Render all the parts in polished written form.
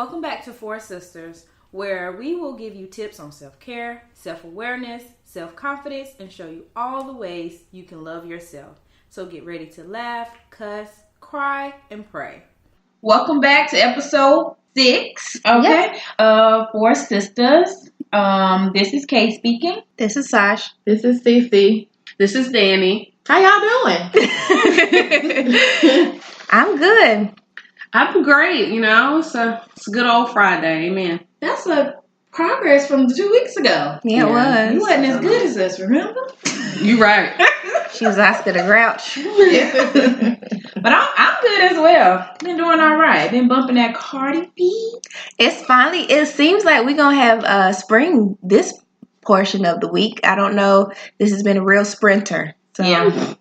Welcome back to Four Sisters, where we will give you tips on self-care, self-awareness, self-confidence, and show you all the ways you can love yourself. So get ready to laugh, cuss, cry, and pray. Welcome back to episode 6, okay, Four Sisters. This is Kay speaking. This is Sash. This is CiCi. This is Dani. How y'all doing? I'm good. I'm great, it's a good old Friday, amen. That's a progress from 2 weeks ago. Yeah, it was. You wasn't as good as us, remember? You right. She was Oscar the Grouch. But I'm good as well. Been doing all right. Been bumping that Cardi B. It seems like we're going to have spring this portion of the week. I don't know. This has been a real sprinter. So. Yeah.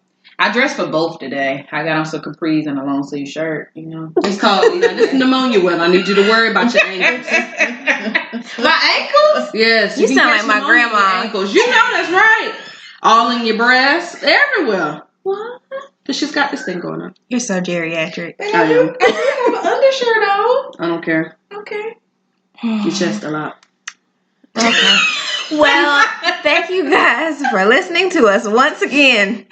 I dressed for both today. I got on some capris and a long sleeve shirt, It's called, this pneumonia weather. I need you to worry about your ankles. My ankles? Yes. You sound like my grandma. Ankles. You know that's right. All in your breasts, everywhere. What? Because she's got this thing going on. You're so geriatric. I am. I have an undershirt on. I don't care. Okay. Your chest a lot. Okay. Well, thank you guys for listening to us once again.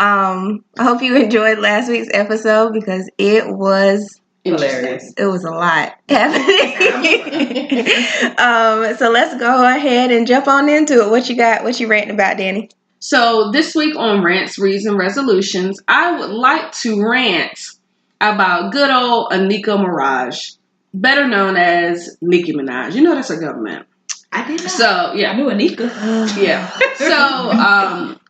I hope you enjoyed last week's episode because it was Hilarious. It was a lot happening. So let's go ahead and jump on into it. What you got? What you ranting about, Dani? So this week on Rants, Reads, and Resolutions, I would like to rant about good old Anika Mirage, better known as Nicki Minaj. You know that's her government. I did not. So, yeah. I knew Anika. Yeah.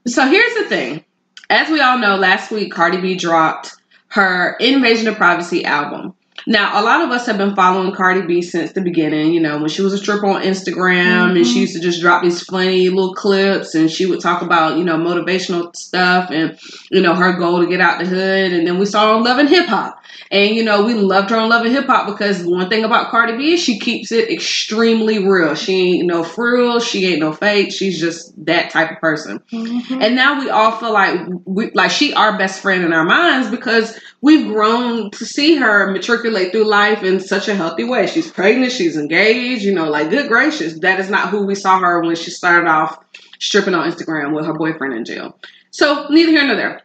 So here's the thing. As we all know, last week, Cardi B dropped her Invasion of Privacy album. Now, a lot of us have been following Cardi B since the beginning, when she was a stripper on Instagram and she used to just drop these funny little clips and she would talk about, motivational stuff and, her goal to get out the hood. And then we saw her on Love and Hip Hop. And, we loved her on Love and Hip Hop because one thing about Cardi B is she keeps it extremely real. She ain't no frills. She ain't no fake. She's just that type of person. Mm-hmm. And now we all feel like she our best friend in our minds because we've grown to see her matriculate through life in such a healthy way. She's pregnant. She's engaged. Good gracious. That is not who we saw her when she started off stripping on Instagram with her boyfriend in jail. So neither here nor there.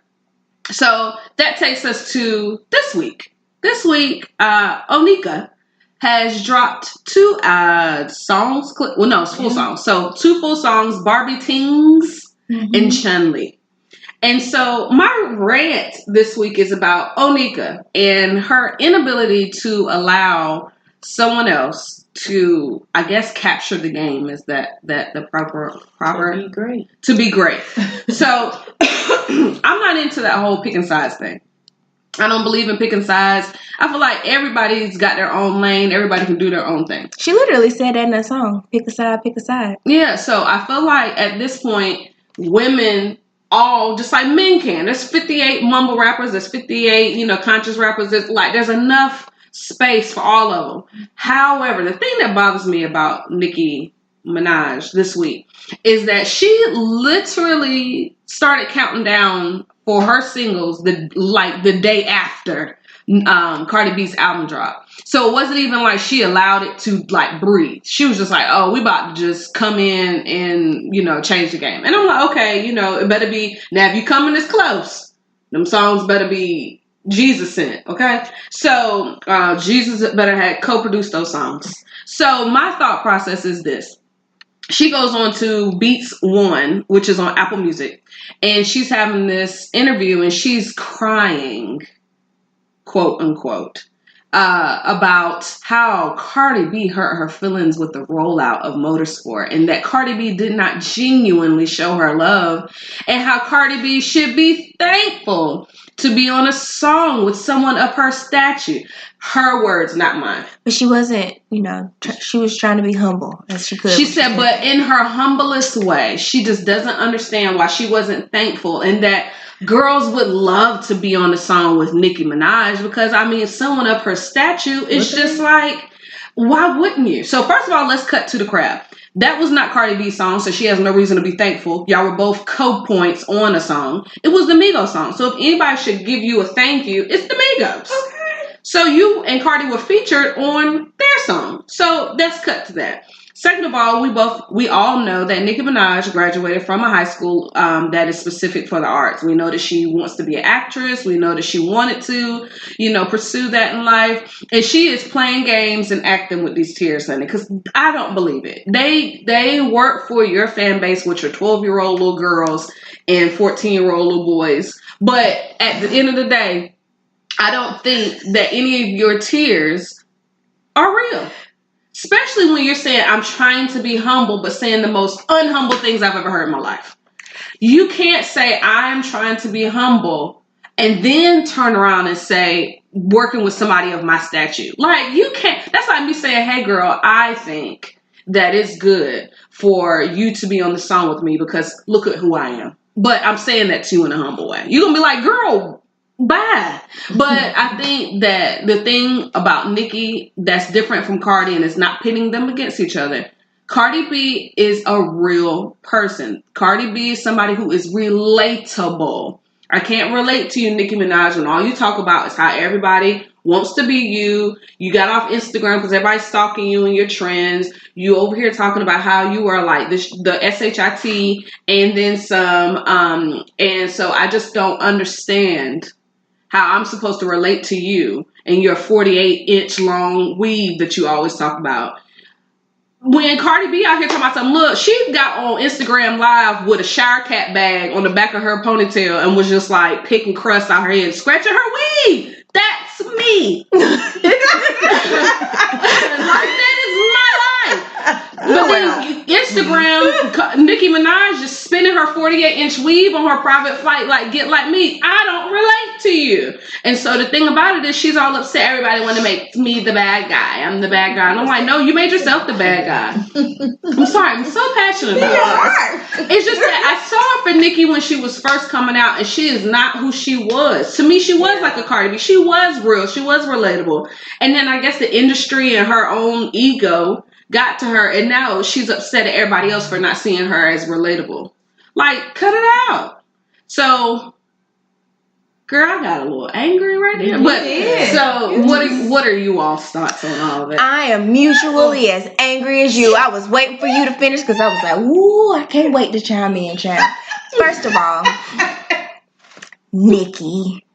So that takes us to this week. This week, Onika has dropped 2 songs. Well, no, it's full songs. So 2 full songs, Barbie Tings and Chun-Li. And so my rant this week is about Onika and her inability to allow someone else to, I guess, capture the game. Is that the proper to be great. So I'm not into that whole picking sides thing. I don't believe in picking sides. I feel like everybody's got their own lane. Everybody can do their own thing. She literally said that in a song. Pick a side, pick a side. Yeah, so I feel like at this point, women all, just like men can. There's 58 mumble rappers. There's 58, conscious rappers. There's enough space for all of them. However, the thing that bothers me about Nicki Minaj this week is that she literally started counting down for her singles the day after Cardi B's album drop. So it wasn't even like she allowed it to breathe. She was just like, oh, we about to just come in and, change the game. And I'm like, okay, it better be, now if you coming this close, them songs better be Jesus sent, okay? So Jesus better have co-produced those songs. So my thought process is this. She goes on to Beats One, which is on Apple Music, and she's having this interview and she's crying, quote unquote, about how Cardi B hurt her feelings with the rollout of Motorsport and that Cardi B did not genuinely show her love and how Cardi B should be thankful to be on a song with someone of her stature. Her words, not mine. But she wasn't, she was trying to be humble as she could. She said, but in her humblest way, she just doesn't understand why she wasn't thankful and that girls would love to be on a song with Nicki Minaj because, someone of her stature is just like, why wouldn't you? So first of all, let's cut to the crap. That was not Cardi B's song, so she has no reason to be thankful. Y'all were both co-points on a song. It was the Migos song. So if anybody should give you a thank you, it's the Migos. Okay. So you and Cardi were featured on their song. So let's cut to that. Second of all, we all know that Nicki Minaj graduated from a high school that is specific for the arts. We know that she wants to be an actress. We know that she wanted to, pursue that in life. And she is playing games and acting with these tears, honey, because I don't believe it. They work for your fan base, which are 12-year-old little girls and 14-year-old little boys. But at the end of the day, I don't think that any of your tears are real. Especially when you're saying, I'm trying to be humble, but saying the most unhumble things I've ever heard in my life. You can't say, I'm trying to be humble, and then turn around and say, working with somebody of my stature. Like, you can't. That's like me saying, hey, girl, I think that it's good for you to be on the song with me because look at who I am. But I'm saying that to you in a humble way. You're going to be like, girl, bye. But I think that the thing about Nicki that's different from Cardi and is not pitting them against each other, Cardi B is a real person. Cardi B is somebody who is relatable. I can't relate to you, Nicki Minaj, when all you talk about is how everybody wants to be you. You got off Instagram because everybody's stalking you and your trends. You over here talking about how you are like the SHIT and then some. And so I just don't understand how I'm supposed to relate to you and your 48-inch long weave that you always talk about. When Cardi B out here talking about something, look, she got on Instagram Live with a shower cap bag on the back of her ponytail and was just like picking crust out her head, scratching her weave. That's me. Like, that is my life. But then Instagram, Nicki Minaj just spinning her 48-inch weave on her private flight, like, get like me. I don't relate to you. And so the thing about it is she's all upset. Everybody want to make me the bad guy. I'm the bad guy. And I'm like, no, you made yourself the bad guy. I'm sorry. I'm so passionate about it. It's just that I saw her for Nicki when she was first coming out, and she is not who she was. To me, she was like a Cardi B. She was real. She was relatable. And then I guess the industry and her own ego got to her, and now she's upset at everybody else for not seeing her as relatable. Like, cut it out. So, girl, I got a little angry right there. But so, what are you all's thoughts on all of it? I am mutually as angry as you. I was waiting for you to finish because I was like, ooh, I can't wait to chime in, child. First of all, Nicki.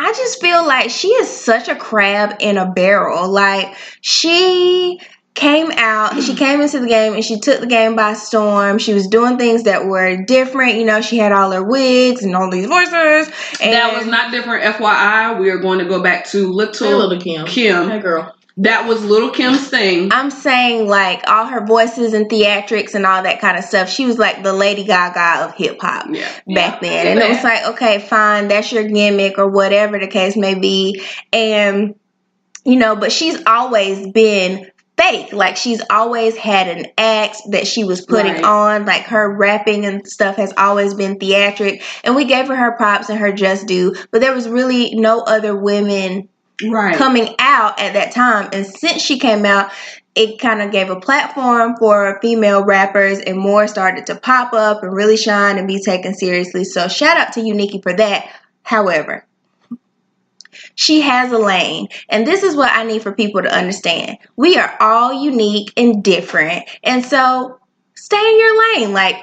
I just feel like she is such a crab in a barrel. Like, she came into the game and she took the game by storm. She was doing things that were different. She had all her wigs and all these voices. And that was not different. FYI, we are going to go back to Little Kim. Hey, girl. That was Little Kim's thing. I'm saying, like, all her voices and theatrics and all that kind of stuff. She was like the Lady Gaga of hip hop back then. And it was like, okay, fine, that's your gimmick or whatever the case may be. And, but she's always been fake. Like, she's always had an act that she was putting on. Like, her rapping and stuff has always been theatric. And we gave her props and her just due. But there was really no other women coming out at that time. And since she came out, it kind of gave a platform for female rappers, and more started to pop up and really shine and be taken seriously. So shout out to you, Nicki, for that. However, she has a lane, and this is what I need for people to understand. We are all unique and different, and so stay in your lane. Like,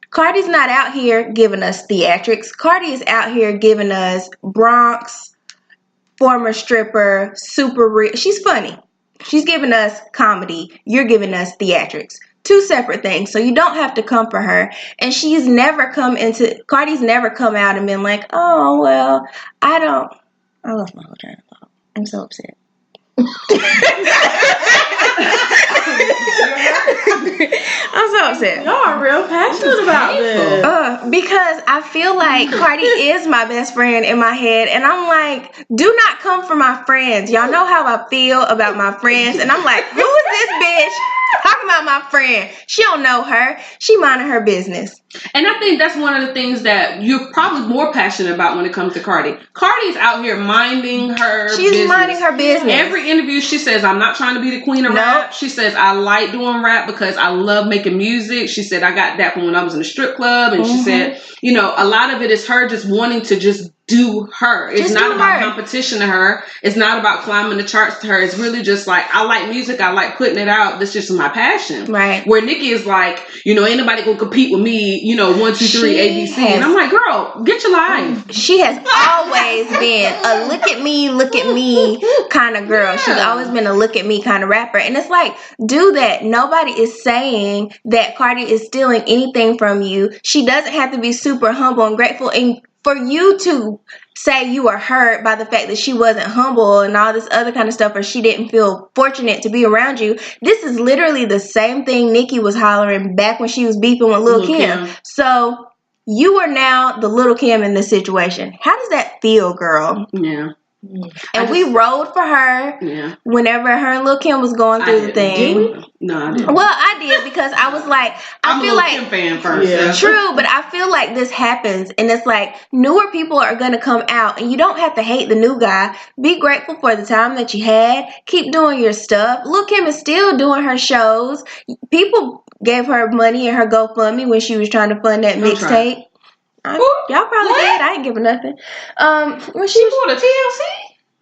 Cardi's not out here giving us theatrics. Cardi is out here giving us Bronx, former stripper, super rich. She's funny. She's giving us comedy. You're giving us theatrics. Two separate things. So you don't have to come for her. And Cardi's never come out and been like, oh, well, I lost my whole train of thought. I'm so upset. I'm so upset. Y'all are real passionate about this. Because I feel like Cardi is my best friend in my head, and I'm like, do not come for my friends. Y'all know how I feel about my friends, and I'm like, who is this bitch talking about my friend? She don't know her. She minding her business. And I think that's one of the things that you're probably more passionate about when it comes to Cardi. Cardi's out here minding her business. She's minding her business. Every interview she says, I'm not trying to be the queen of rap. She says, I like doing rap because I love making music. She said, I got that from when I was in a strip club. And she said, a lot of it is her just wanting to just do her. It's Just not do about her. competition to her. It's not about climbing the charts to her. It's really just like, I like music. I like putting it out. This just my passion. Right. Where Nicki is like, you know, ain't nobody gonna compete with me, you know, 1, 2, 3, ABC. And I'm like, girl, get your life. She has always been a look at me kind of girl. She's always been a look at me kind of rapper. And it's like, do that. Nobody is saying that Cardi is stealing anything from you. She doesn't have to be super humble and grateful. And for you to say you were hurt by the fact that she wasn't humble and all this other kind of stuff, or she didn't feel fortunate to be around you, this is literally the same thing Nicki was hollering back when she was beefing with Lil' Kim. So you are now the Lil' Kim in this situation. How does that feel, girl? Yeah. And we rode for her whenever her and Lil' Kim was going through the thing. Did we? No, I didn't. Well, I did, because I was like, I feel like I'm a Lil' Kim fan first. True, but I feel like this happens, and it's like newer people are gonna come out, and you don't have to hate the new guy. Be grateful for the time that you had. Keep doing your stuff. Lil' Kim is still doing her shows. People gave her money in her GoFundMe when she was trying to fund that mixtape. Y'all probably did. I ain't giving nothing. When she pulled a TLC?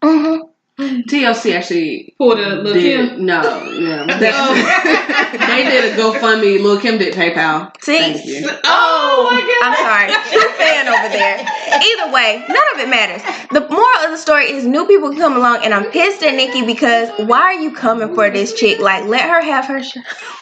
Mm-hmm. TLC actually pulled a Lil' Kim? No, they did a GoFundMe. Lil' Kim did PayPal. See? Thank you. Oh my God. I'm sorry. True fan over there. Either way, none of it matters. The moral of the story is new people can come along, and I'm pissed at Nicki because why are you coming for this chick? Like, let her have her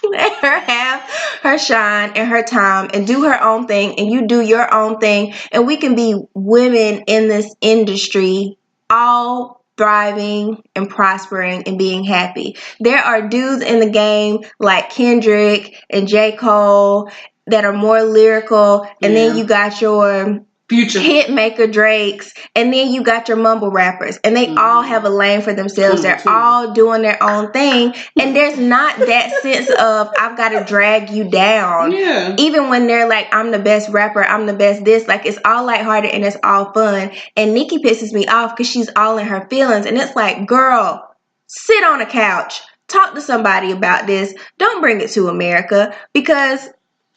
let her have her shine and her time and do her own thing, and you do your own thing, and we can be women in this industry all thriving and prospering and being happy. There are dudes in the game like Kendrick and J. Cole that are more lyrical, and then you got your Future hit maker Drakes, and then you got your mumble rappers, and they all have a lane for themselves. They're all doing their own thing, and there's not that sense of I've got to drag you down. Even when they're like, I'm the best rapper, I'm the best this, like, it's all lighthearted and it's all fun. And Nicki pisses me off because she's all in her feelings, and it's like, girl, sit on a couch, talk to somebody about this. Don't bring it to America, because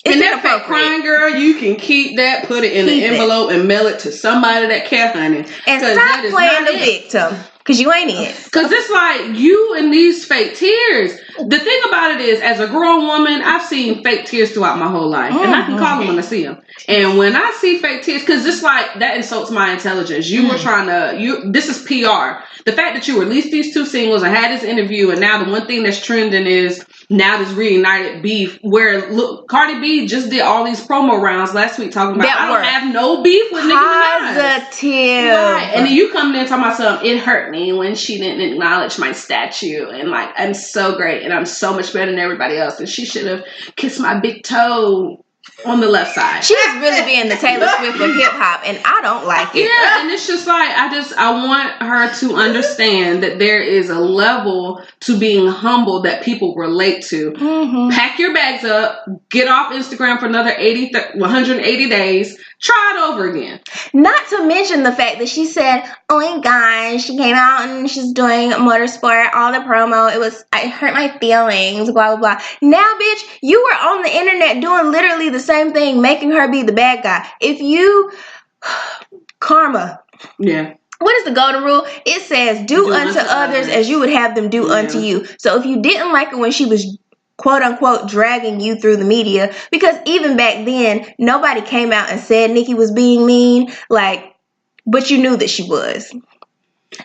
it's that fake crying, girl, you can keep that, put it in an envelope, and mail it to somebody that care, honey. And stop playing the victim, because you ain't it. Because it's like, you and these fake tears. The thing about it is, as a grown woman, I've seen fake tears throughout my whole life. And I can call them when I see them. And when I see fake tears, because it's like, that insults my intelligence. You were trying to, this is PR. The fact that you released these 2 singles and had this interview, and now the one thing that's trending is now this reunited beef, where look, Cardi B just did all these promo rounds last week talking about, I don't have no beef with Nicki Minaj. Positive. Right. And then you come in talking about something, it hurt me when she didn't acknowledge my statue, and like, I'm so great and I'm so much better than everybody else, and she should have kissed my big toe on the left side. She is really being the Taylor Swift of hip hop, and I don't like it. Yeah, and it's just like, I want her to understand that there is a level to being humble that people relate to. Pack your bags up, get off Instagram for another 180 days, try it over again. Not to mention the fact that she said, oh my gosh, she came out and she's doing motorsport, all the promo, it hurt my feelings, blah, blah, blah. Now, bitch, you were on the internet doing literally the same thing, making her be the bad guy. If you, karma. Yeah. What is the golden rule? It says, do unto others as you would have them do unto you. So if you didn't like it when she was quote unquote dragging you through the media, because even back then nobody came out and said Nicki was being mean, like, but you knew that she was.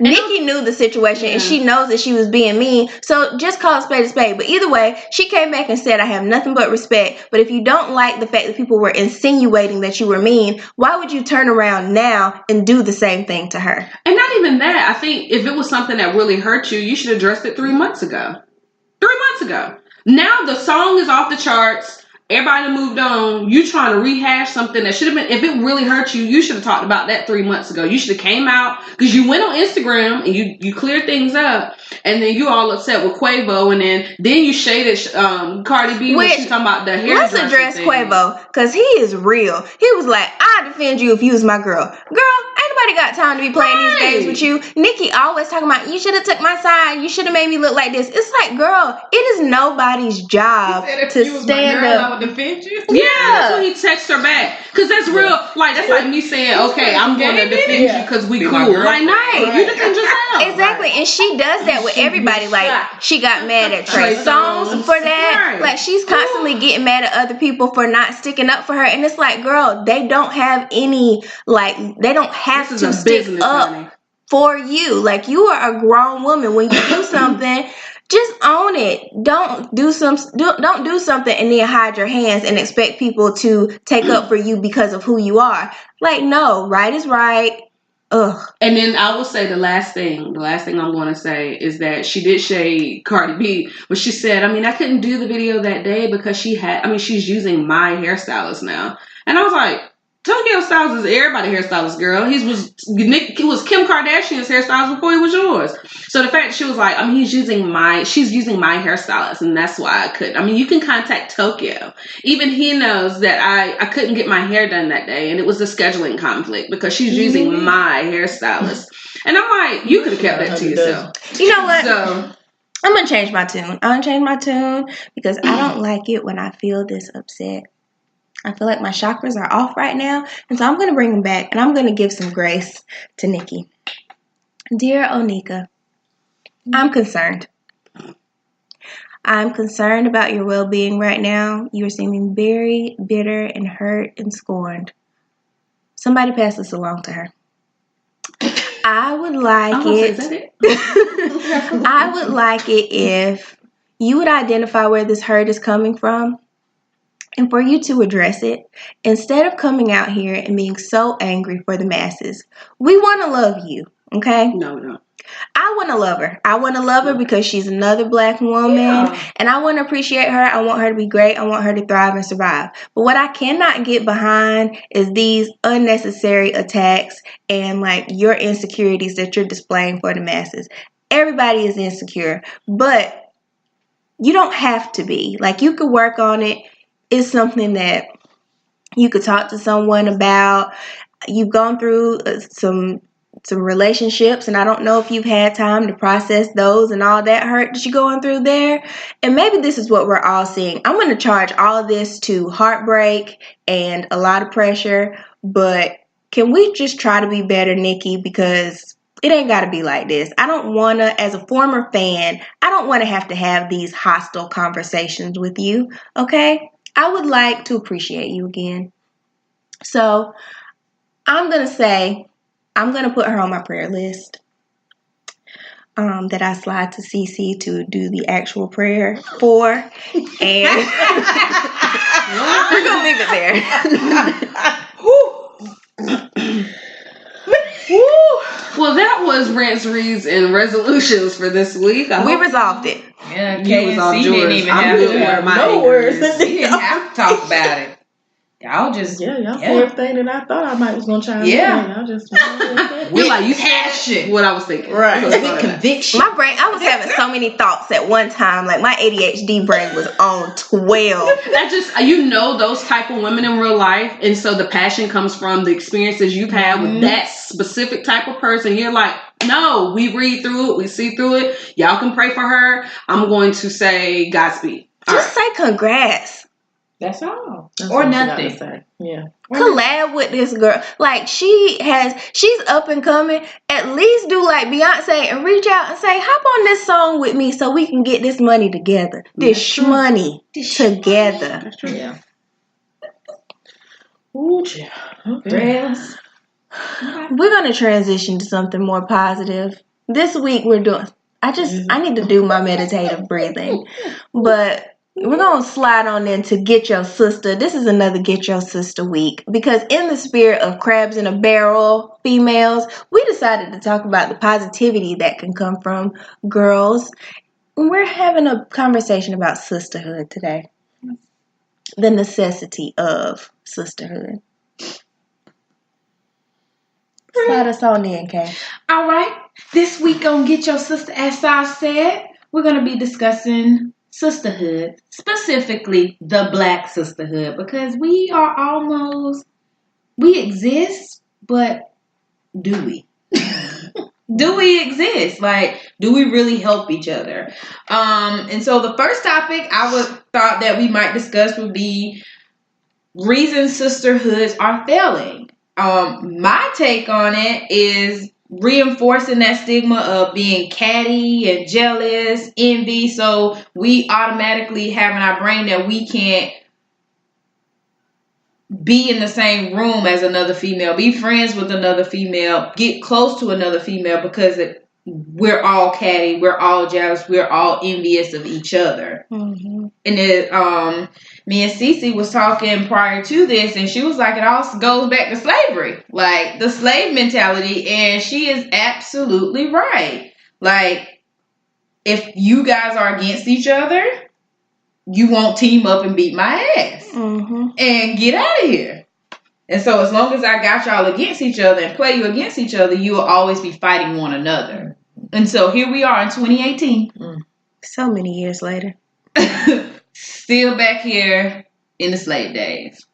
Nicki knew the situation and she knows that she was being mean, so just call a spade a spade. But either way, she came back and said, I have nothing but respect. But if you don't like the fact that people were insinuating that you were mean, why would you turn around now and do the same thing to her? And not even that. I think if it was something that really hurt you, you should have addressed it 3 months ago. 3 months ago. Now the song is off the charts. Everybody moved on. You trying to rehash something that should have been, if it really hurt you, you should have talked about that 3 months ago. You should have came out, because you went on Instagram and you cleared things up, and then you all upset with Quavo, and then you shaded Cardi B when she talking about the hair. Let's address thing. Quavo, because he is real. He was like, I'd defend you if you was my girl. Girl, ain't nobody got time to be playing these games with you. Nicki always talking about, you should have took my side. You should have made me look like this. It's like, girl, it is nobody's job to stand up. Defend you? Yeah, that's when he texted her back. Because that's real. Like, that's like me saying, okay, I'm going to defend you because we cool. Like, no, you defend yourself. Exactly. And she does that with everybody. Like, she got mad at Trey Songz for that. Right. Like, she's constantly getting mad at other people for not sticking up for her. And it's like, girl, they don't have any, like, they don't have to stick up for you. Like, you are a grown woman. When you do something, just own it. Don't do something and then hide your hands and expect people to take up for you because of who you are. Like, no, right is right. Ugh. And then I will say the last thing I'm going to say is that she did shade Cardi B, but she said, I mean, I couldn't do the video that day because she's using my hairstylist now. And I was like, Tokyo Styles is everybody's hairstylist, girl. He was Kim Kardashian's hairstylist before he was yours. So the fact she was like, I mean, she's using my hairstylist, and that's why I couldn't. I mean, you can contact Tokyo. Even he knows that I couldn't get my hair done that day, and it was a scheduling conflict because she's using my hairstylist. And I'm like, you could have kept that to yourself. You know what? So I'm gonna change my tune. I'm gonna change my tune because I don't like it when I feel this upset. I feel like my chakras are off right now. And so I'm going to bring them back. And I'm going to give some grace to Nicki. Dear Onika, I'm concerned. I'm concerned about your well-being right now. You are seeming very bitter and hurt and scorned. Somebody pass this along to her. I would like I would like it if you would identify where this hurt is coming from. And for you to address it, instead of coming out here and being so angry for the masses. We want to love you, okay? No. I want to love her. I want to love her because she's another black woman. And I want to appreciate her. I want her to be great. I want her to thrive and survive. But what I cannot get behind is these unnecessary attacks and like your insecurities that you're displaying for the masses. Everybody is insecure. But you don't have to be. Like, you could work on it. It's something that you could talk to someone about. You've gone through some relationships, and I don't know if you've had time to process those and all that hurt that you're going through there. And maybe this is what we're all seeing. I'm going to charge all of this to heartbreak and a lot of pressure, but can we just try to be better, Nicki? Because it ain't got to be like this. I don't want to, as a former fan, I don't want to have these hostile conversations with you, okay? I would like to appreciate you again. So I'm going to put her on my prayer list that I slide to CiCi to do the actual prayer for. And we're going to leave it there. Well, that was rants, reads, and resolutions for this week. We resolved it. Yeah, KNC didn't even have to have no words. He didn't have to talk about it. Y'all just said everything that I thought I might was gonna chime in. Y'all just we're like, you passion. What I was thinking, right? With conviction. My brain, I was having so many thoughts at one time. Like, my ADHD brain was on 12. That just, those type of women in real life, and so the passion comes from the experiences you've had with that specific type of person. You're like, no, we read through it, we see through it. Y'all can pray for her. I'm going to say Godspeed. Just say congrats. That's all. That's or nothing. Yeah. Collab with this girl. Like, she's up and coming. At least do like Beyonce and reach out and say, hop on this song with me so we can get this money together. This money together. That's true. Yeah. Ooh, okay. We're going to transition to something more positive. This week I need to do my meditative breathing. But we're going to slide on into Get Yo Sistah. This is another Get Yo Sistah week because in the spirit of crabs in a barrel females, we decided to talk about the positivity that can come from girls. We're having a conversation about sisterhood today. The necessity of sisterhood. Slide us on in, Kay. All right. This week on Get Yo Sistah, as Sash said, we're going to be discussing sisterhood, specifically the Black sisterhood, because we exist, but do we? Do we exist? Like, do we really help each other? And so the first topic I thought that we might discuss would be reasons sisterhoods are failing. My take on it is reinforcing that stigma of being catty and jealous, envy. So we automatically have in our brain that we can't be in the same room as another female, be friends with another female, get close to another female because we're all catty, we're all jealous, we're all envious of each other. Mm-hmm. And then me and CiCi was talking prior to this, and she was like, it all goes back to slavery, like the slave mentality, and she is absolutely right. Like, if you guys are against each other, you won't team up and beat my ass and get out of here. And so as long as I got y'all against each other and play you against each other, you will always be fighting one another. And so here we are in 2018. So many years later. Still back here in the slave days.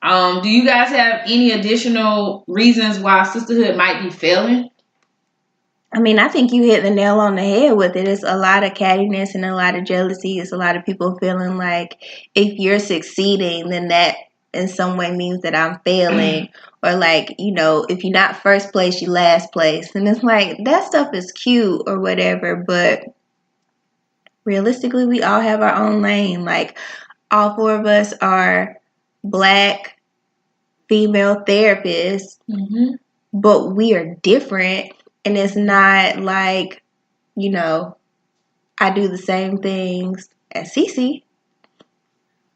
Do you guys have any additional reasons why sisterhood might be failing? I mean, I think you hit the nail on the head with it. It's a lot of cattiness and a lot of jealousy. It's a lot of people feeling like if you're succeeding, then that in some way means that I'm failing. Or like, you know, if you're not first place, you last place. And it's like, that stuff is cute or whatever. But realistically, we all have our own lane. Like, all four of us are Black female therapists, but we are different. And it's not like, you know, I do the same things as CiCi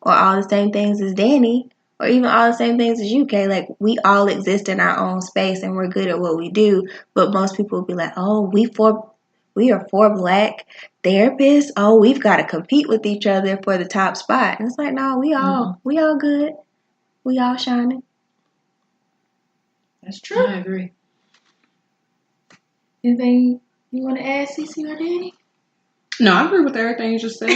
or all the same things as Dani or even all the same things as you, Kay. Like, we all exist in our own space and we're good at what we do. But most people will be like, oh, we are four Black therapists. Oh, we've got to compete with each other for the top spot. And it's like, no, we all good. We all shining. That's true. I agree. Anything you want to add, CiCi or Dani? No, I agree with everything you just said.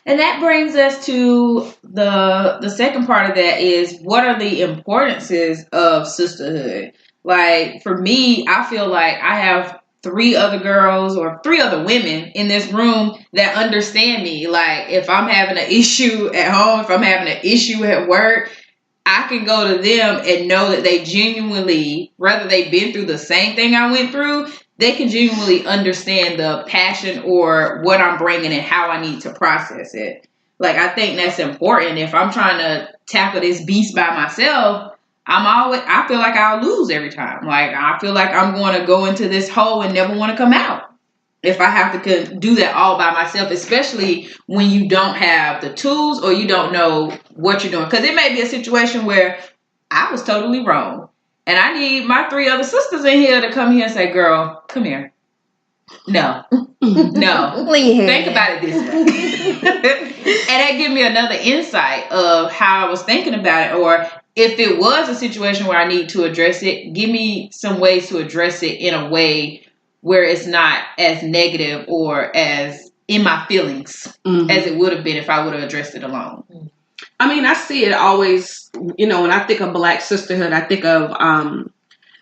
And that brings us to the second part of that is, what are the importances of sisterhood? Like, for me, I feel like I have 3 other girls or 3 other women in this room that understand me. Like, if I'm having an issue at home, if I'm having an issue at work, I can go to them and know that they genuinely, whether they've been through the same thing I went through, they can genuinely understand the passion or what I'm bringing and how I need to process it. Like, I think that's important. If I'm trying to tackle this beast by myself, I feel like I'll lose every time. Like, I feel like I'm going to go into this hole and never want to come out if I have to do that all by myself, especially when you don't have the tools or you don't know what you're doing. Because it may be a situation where I was totally wrong. And I need my 3 other sisters in here to come here and say, girl, come here. No. Think about it this way. And that give me another insight of how I was thinking about it. Or if it was a situation where I need to address it, give me some ways to address it in a way where it's not as negative or as in my feelings as it would have been if I would have addressed it alone. I mean, I see it always, you know, when I think of Black sisterhood, I think of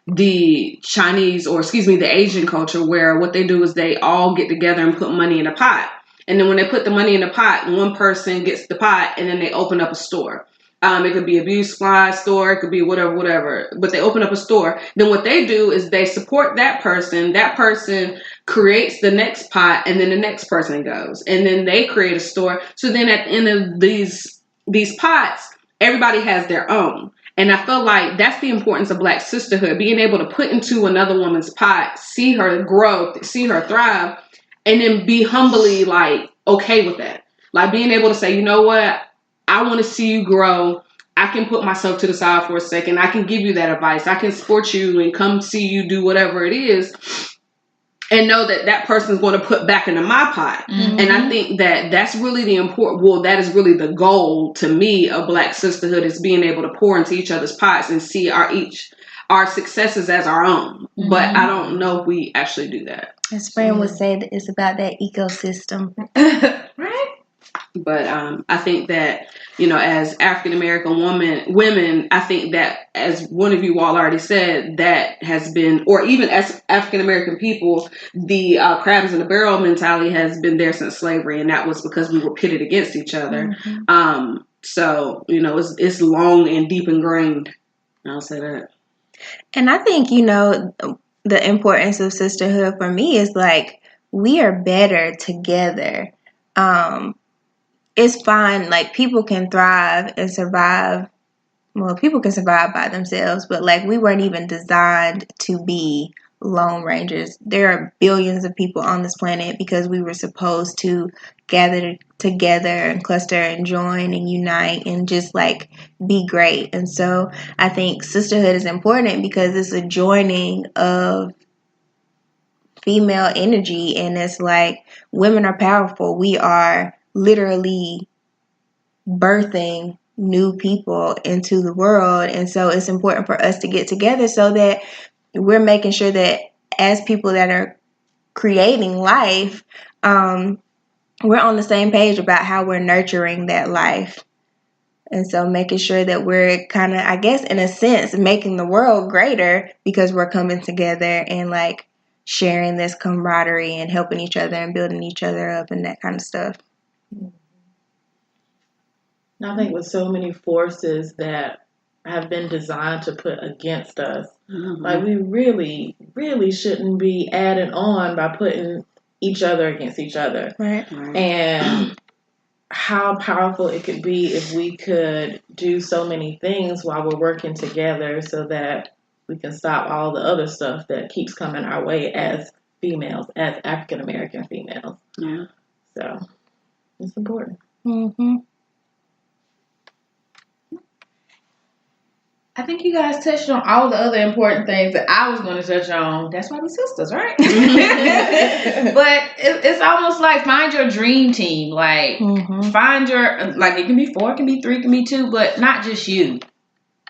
the Chinese, or the Asian culture, where what they do is they all get together and put money in a pot. And then when they put the money in the pot, one person gets the pot and then they open up a store. It could be a beauty supply store. It could be whatever. But they open up a store. Then what they do is they support that person. That person creates the next pot, and then the next person goes. And then they create a store. So then at the end of these pots, everybody has their own. And I feel like that's the importance of Black sisterhood, being able to put into another woman's pot, see her grow, see her thrive, and then be humbly, like, okay with that. Like, being able to say, you know what? I want to see you grow. I can put myself to the side for a second. I can give you that advice. I can support you and come see you do whatever it is, and know that that person's going to put back into my pot. And I think that that's really that is really the goal to me of Black sisterhood, is being able to pour into each other's pots and see our successes as our own. But I don't know if we actually do that. As friend would say, that it's about that ecosystem. Right? But I think that, you know, as African American women, I think that, as one of you all already said, that has been, or even as African American people, the crabs in the barrel mentality has been there since slavery, and that was because we were pitted against each other. So, it's long and deep ingrained. I'll say that. And I think, the importance of sisterhood for me is like, we are better together. It's fine. Like, people can thrive and survive. Well, people can survive by themselves, but like, we weren't even designed to be Lone Rangers. There are billions of people on this planet because we were supposed to gather together and cluster and join and unite and just like be great. And so I think sisterhood is important because it's a joining of female energy, and it's like, women are powerful. We are literally birthing new people into the world, and so it's important for us to get together so that we're making sure that as people that are creating life, we're on the same page about how we're nurturing that life. And so making sure that we're kind of, I guess, in a sense, making the world greater because we're coming together and like sharing this camaraderie and helping each other and building each other up and that kind of stuff. I think with so many forces that have been designed to put against us, like we really, really shouldn't be adding on by putting each other against each other. Right. And how powerful it could be if we could do so many things while we're working together so that we can stop all the other stuff that keeps coming our way as females, as African American females. Yeah. So it's important. Mm-hmm. I think you guys touched on all the other important things that I was going to touch on. That's why we sisters, right? But it's almost like find your dream team. Like, find your, like, it can be 4, it can be 3, it can be 2, but not just you.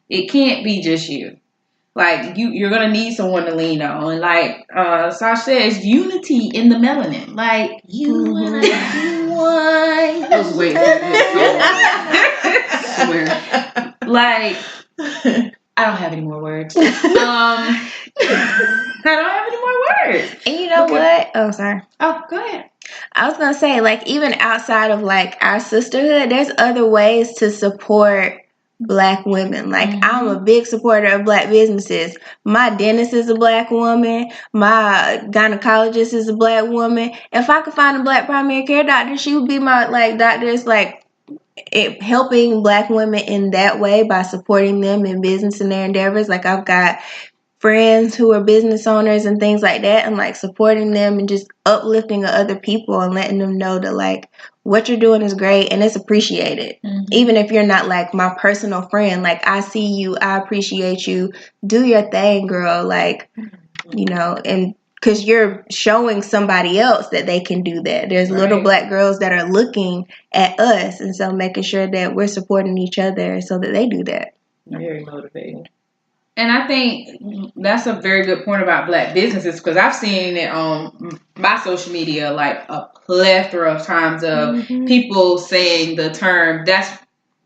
It can't be just you. Like, you're going to need someone to lean on. And like Sash says, unity in the melanin. Like, you and I, I was waiting for this. I swear. Like, I don't have any more words. I don't have any more words. And you know what? Oh, sorry. Oh, go ahead. I was going to say, like, even outside of, like, our sisterhood, there's other ways to support Black women. Like, I'm a big supporter of Black businesses. My dentist is a Black woman. My gynecologist is a Black woman. If I could find a Black primary care doctor, she would be my, like, doctor's, like, helping Black women in that way by supporting them in business and their endeavors. Like, I've got friends who are business owners and things like that, and like supporting them and just uplifting other people and letting them know that like what you're doing is great and it's appreciated. Even if you're not like my personal friend, like I see you, I appreciate you, do your thing, girl. Like, and because you're showing somebody else that they can do that. There's little Black girls that are looking at us, and so making sure that we're supporting each other so that they do that. Very motivating. And I think that's a very good point about Black businesses, because I've seen it on my social media like a plethora of times of people saying the term,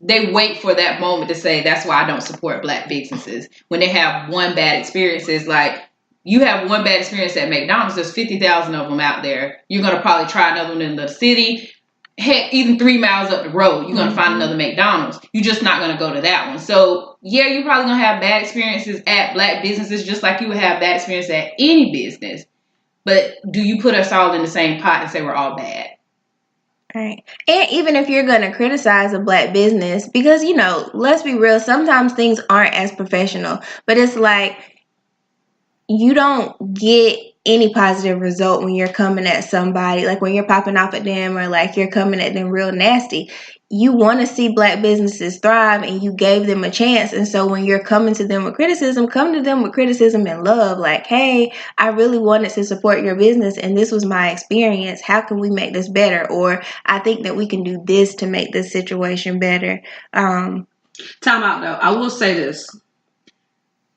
they wait for that moment to say, that's why I don't support Black businesses. When they have one bad experience, it's like, you have one bad experience at McDonald's, there's 50,000 of them out there. You're going to probably try another one in the city. Heck, even 3 miles up the road, you're going to find another McDonald's. You're just not going to go to that one. So, yeah, you're probably going to have bad experiences at Black businesses, just like you would have bad experience at any business. But do you put us all in the same pot and say we're all bad? Right. And even if you're going to criticize a Black business, because, let's be real, sometimes things aren't as professional. But it's like, you don't get any positive result when you're coming at somebody, like when you're popping off at them or like you're coming at them real nasty. You want to see Black businesses thrive and you gave them a chance. And so when you're coming to them with criticism, come to them with criticism and love. Like, hey, I really wanted to support your business and this was my experience. How can we make this better? Or I think that we can do this to make this situation better. Time out though. I will say this.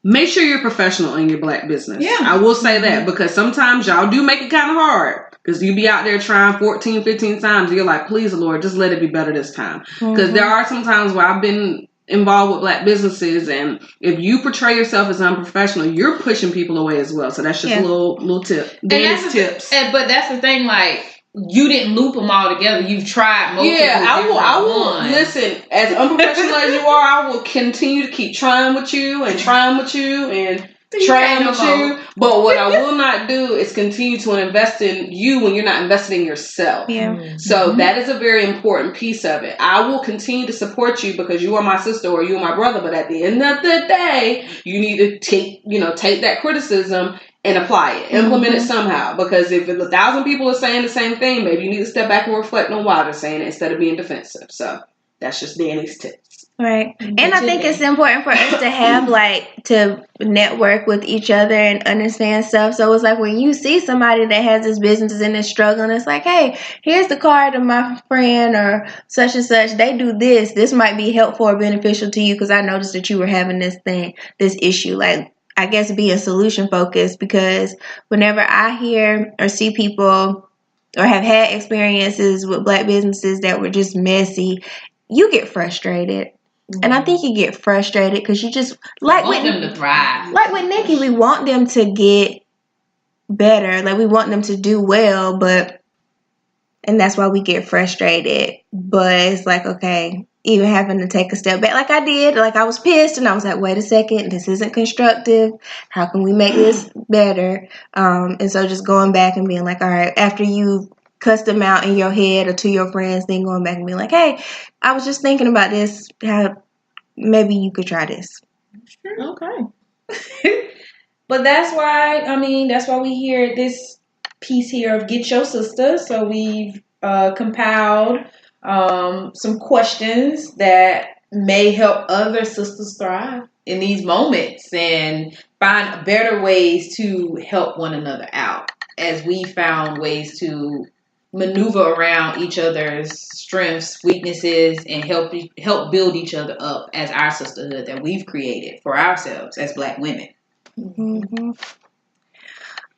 Make sure you're professional in your Black business. Yeah. I will say that because sometimes y'all do make it kind of hard because you be out there trying 14, 15 times. You're like, please, Lord, just let it be better this time. Because there are some times where I've been involved with Black businesses, and if you portray yourself as unprofessional, you're pushing people away as well. So that's just a little tip. Tips. But that's the thing, like, you didn't loop them all together. You've tried multiple I will ones. listen, as unprofessional as you are, I will continue to keep trying with you and trying with you and trying with you. But what I will not do is continue to invest in you when you're not investing in yourself. Yeah. So that is a very important piece of it. I will continue to support you because you are my sister or you are my brother. But at the end of the day, you need to take that criticism and apply it, implement it somehow. Because if 1,000 people are saying the same thing, maybe you need to step back and reflect on why they're saying it instead of being defensive. So that's just Dani's tips. Right. And I think it's important for us to have to network with each other and understand stuff. So it's like when you see somebody that has this business and is struggling, it's like, hey, here's the card of my friend or such and such. They do this. This might be helpful or beneficial to you because I noticed that you were having this issue. Like, I guess be a solution focused, because whenever I hear or see people or have had experiences with Black businesses that were just messy, you get frustrated. And I think you get frustrated because you just want them to thrive. Like with Nicki, we want them to get better. Like we want them to do well, and that's why we get frustrated. But it's like, okay, even having to take a step back like I did, like I was pissed and I was like, wait a second, this isn't constructive. How can we make this better? And so just going back and being like, all right, after you cuss them out in your head or to your friends, then going back and being like, hey, I was just thinking about this, how maybe you could try this. Okay. But that's why we hear this piece here of Get Yo Sistah. So we've compiled some questions that may help other sisters thrive in these moments and find better ways to help one another out, as we found ways to maneuver around each other's strengths, weaknesses, and help build each other up as our sisterhood that we've created for ourselves as Black women. Mm-hmm.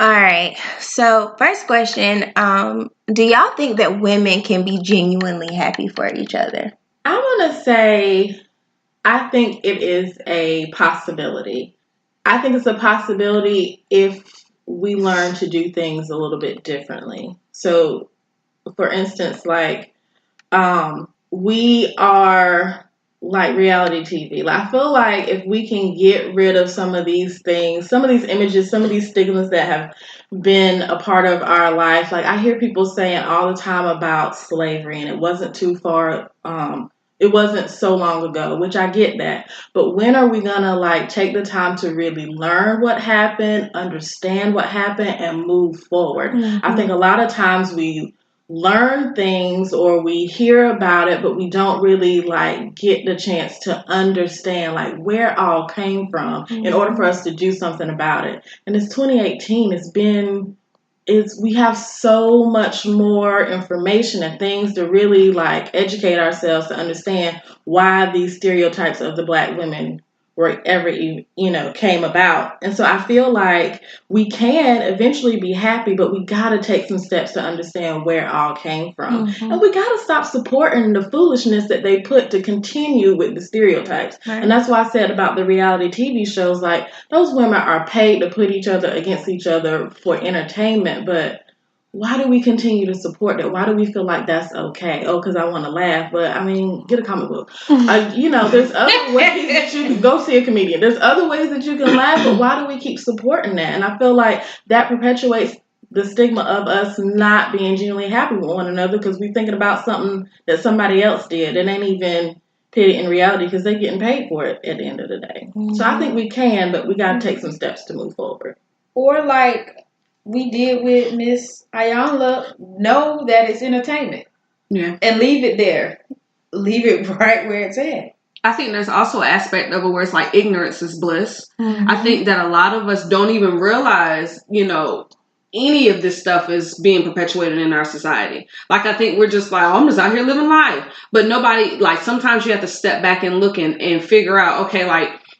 All right. So first question, do y'all think that women can be genuinely happy for each other? I want to say I think it is a possibility. I think it's a possibility if we learn to do things a little bit differently. So, for instance, like we are like reality TV. Like, I feel like if we can get rid of some of these things, some of these images, some of these stigmas that have been a part of our life. Like I hear people saying all the time about slavery, and it wasn't too far. It wasn't so long ago, which I get that. But when are we gonna take the time to really learn what happened, understand what happened, and move forward? Mm-hmm. I think a lot of times we learn things or we hear about it, but we don't really get the chance to understand where it all came from in order for us to do something about it. And it's 2018. We have so much more information and things to really educate ourselves to understand why these stereotypes of the Black women were ever came about. And so I feel like we can eventually be happy, but we got to take some steps to understand where it all came from. Mm-hmm. And we got to stop supporting the foolishness that they put to continue with the stereotypes. Right. And that's why I said about the reality TV shows, those women are paid to put each other against each other for entertainment, but why do we continue to support that? Why do we feel like that's okay? Oh, because I want to laugh. But, get a comic book. There's other ways that you can go see a comedian. There's other ways that you can laugh, but why do we keep supporting that? And I feel like that perpetuates the stigma of us not being genuinely happy with one another because we're thinking about something that somebody else did. It ain't even pity in reality because they're getting paid for it at the end of the day. Mm-hmm. So I think we can, but we got to take some steps to move forward. Or we did with Miss Ayanla, know that it's entertainment. Yeah. And leave it there. Leave it right where it's at. I think there's also an aspect of it where it's ignorance is bliss. Mm-hmm. I think that a lot of us don't even realize, any of this stuff is being perpetuated in our society. I think we're just I'm just out here living life. But nobody, sometimes you have to step back and look and figure out, okay,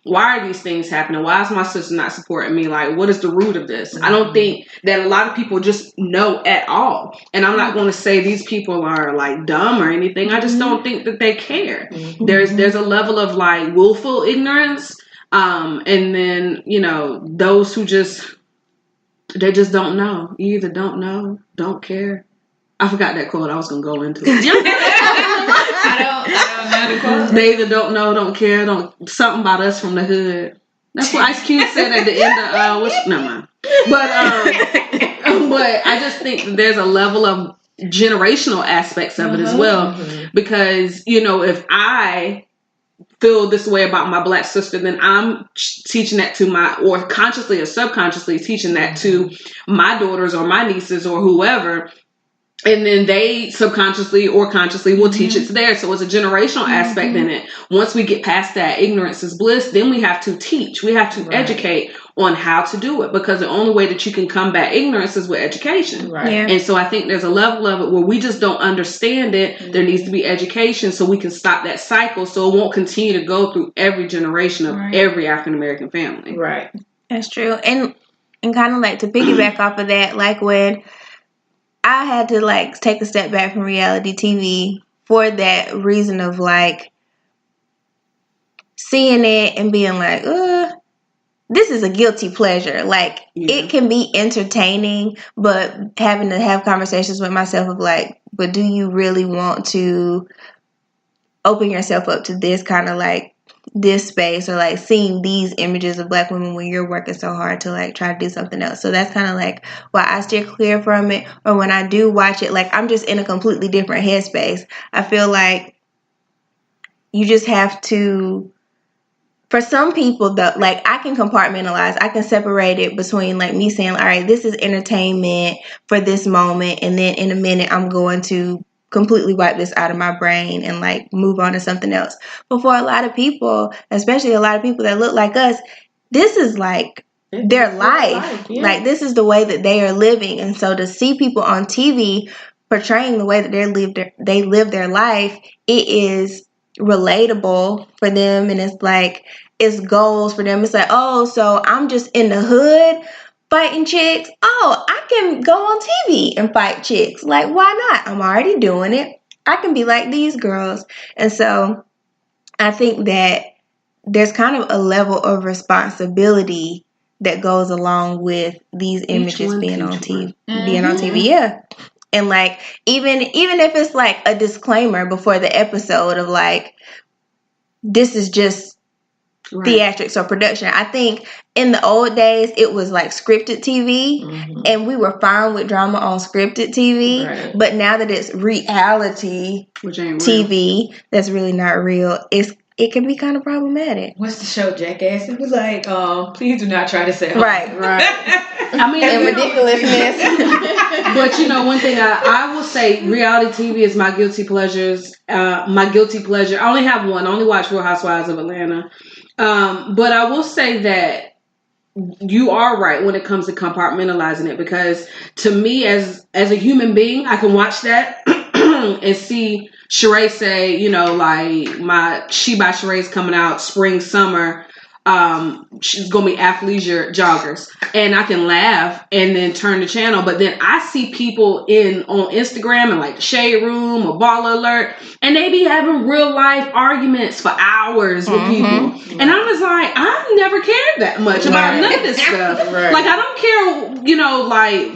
why are these things happening? Why is my sister not supporting me? What is the root of this? Mm-hmm. I don't think that a lot of people just know at all. And I'm not going to say these people are dumb or anything. I just don't think that they care. Mm-hmm. There's a level of willful ignorance. And then, those who they just don't know. You either don't know, don't care, I forgot that quote. I was going to go into it. I don't know the quote. They either don't know, don't care, something about us from the hood. That's what Ice Cube said at the end of never mind. But I just think that there's a level of generational aspects of it as well. Because, you know, if I feel this way about my black sister, then I'm teaching that to or consciously or subconsciously teaching that to my daughters or my nieces or whoever. And then they subconsciously or consciously will teach it to theirs. So it's a generational aspect in it. Once we get past that ignorance is bliss, then we have to teach. We have to educate on how to do it. Because the only way that you can combat ignorance is with education. Right. Yeah. And so I think there's a level of it where we just don't understand it. There needs to be education so we can stop that cycle so it won't continue to go through every generation of every African American family. Right. That's true. And kind of like to piggyback off of that, like when I had to like take a step back from reality TV for that reason of like seeing it and being like, this is a guilty pleasure. Like it can be entertaining, but having to have conversations with myself of like, but do you really want to open yourself up to this kind of like this space or like seeing these images of black women when you're working so hard to like try to do something else? So that's kind of like why I steer clear from it. Or when I do watch it, like I'm just in a completely different headspace. I feel like you just have to, for some people though, like I can compartmentalize, I can separate it between like me saying, all right, this is entertainment for this moment, and then in a minute I'm going to completely wipe this out of my brain and like move on to something else. But for a lot of people, especially a lot of people that look like us, this is like their life. Like this is the way that they are living. And so to see people on TV portraying the way that they live their life, it is relatable for them. And it's like, it's goals for them. It's like, oh, so I'm just in the hood fighting chicks. Oh, I can go on TV and fight chicks. Like, why not? I'm already doing it. I can be like these girls. And so I think that there's kind of a level of responsibility that goes along with these images being on TV. Being on TV, yeah. And like even if it's like a disclaimer before the episode of like, this is just theatrics or production. I think in the old days it was like scripted TV, and we were fine with drama on scripted TV. Right. But now that it's reality TV, that's really not real. It can be kind of problematic. What's the show, Jackass? It was like, please do not try to say right. I mean, and ridiculousness. But you know, one thing I will say, reality TV is my guilty pleasures. My guilty pleasure. I only have one. I only watch Real Housewives of Atlanta. But I will say that you are right when it comes to compartmentalizing it, because to me as a human being, I can watch that and see Sheree say, you know, like my She by Sheree's coming out spring, summer. She's gonna be athleisure joggers, and I can laugh and then turn the channel. But then I see people on Instagram and like the Shade Room or Baller Alert, and they be having real life arguments for hours with people, and I'm just like, I've never cared that much about none of this stuff. Like I don't care, you know. Like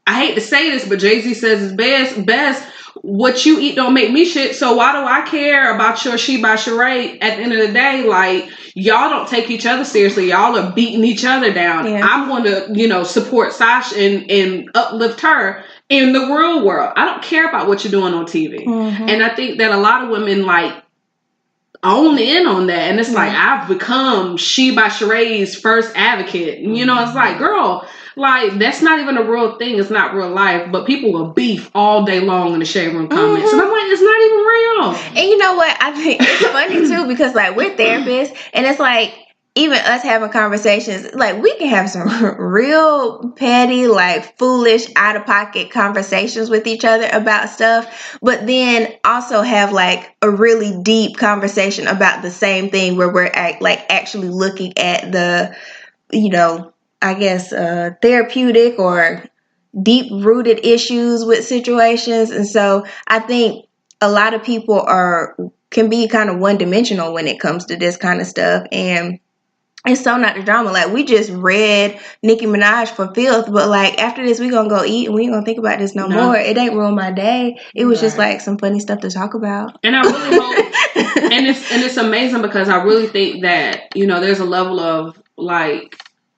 I hate to say this, but Jay-Z says it's best. What you eat don't make me shit. So why do I care about your She by Sheree? At the end of the day, like y'all don't take each other seriously. Y'all are beating each other down. Yeah. I'm going to, you know, support Sash and uplift her in the real world. I don't care about what you're doing on TV. And I think that a lot of women like own in on that. And it's like, I've become She by Sheree's first advocate. And, you know, it's like, girl, like, that's not even a real thing. It's not real life. But people will beef all day long in the Shade Room comments. And I'm like, it's not even real. And you know what? I think it's funny, too, because, like, we're therapists. And it's like, even us having conversations, like, we can have some real petty, like, foolish, out-of-pocket conversations with each other about stuff. But then also have, like, a really deep conversation about the same thing where we're, actually looking at the, you know, I guess, therapeutic or deep-rooted issues with situations. And so I think a lot of people can be kind of one-dimensional when it comes to this kind of stuff. And it's so not the drama. Like, we just read Nicki Minaj for filth, but like after this we gonna go eat and we ain't gonna think about this no more. It ain't ruin my day. It was just like some funny stuff to talk about. And I really hope and it's amazing because I really think that, you know, there's a level of like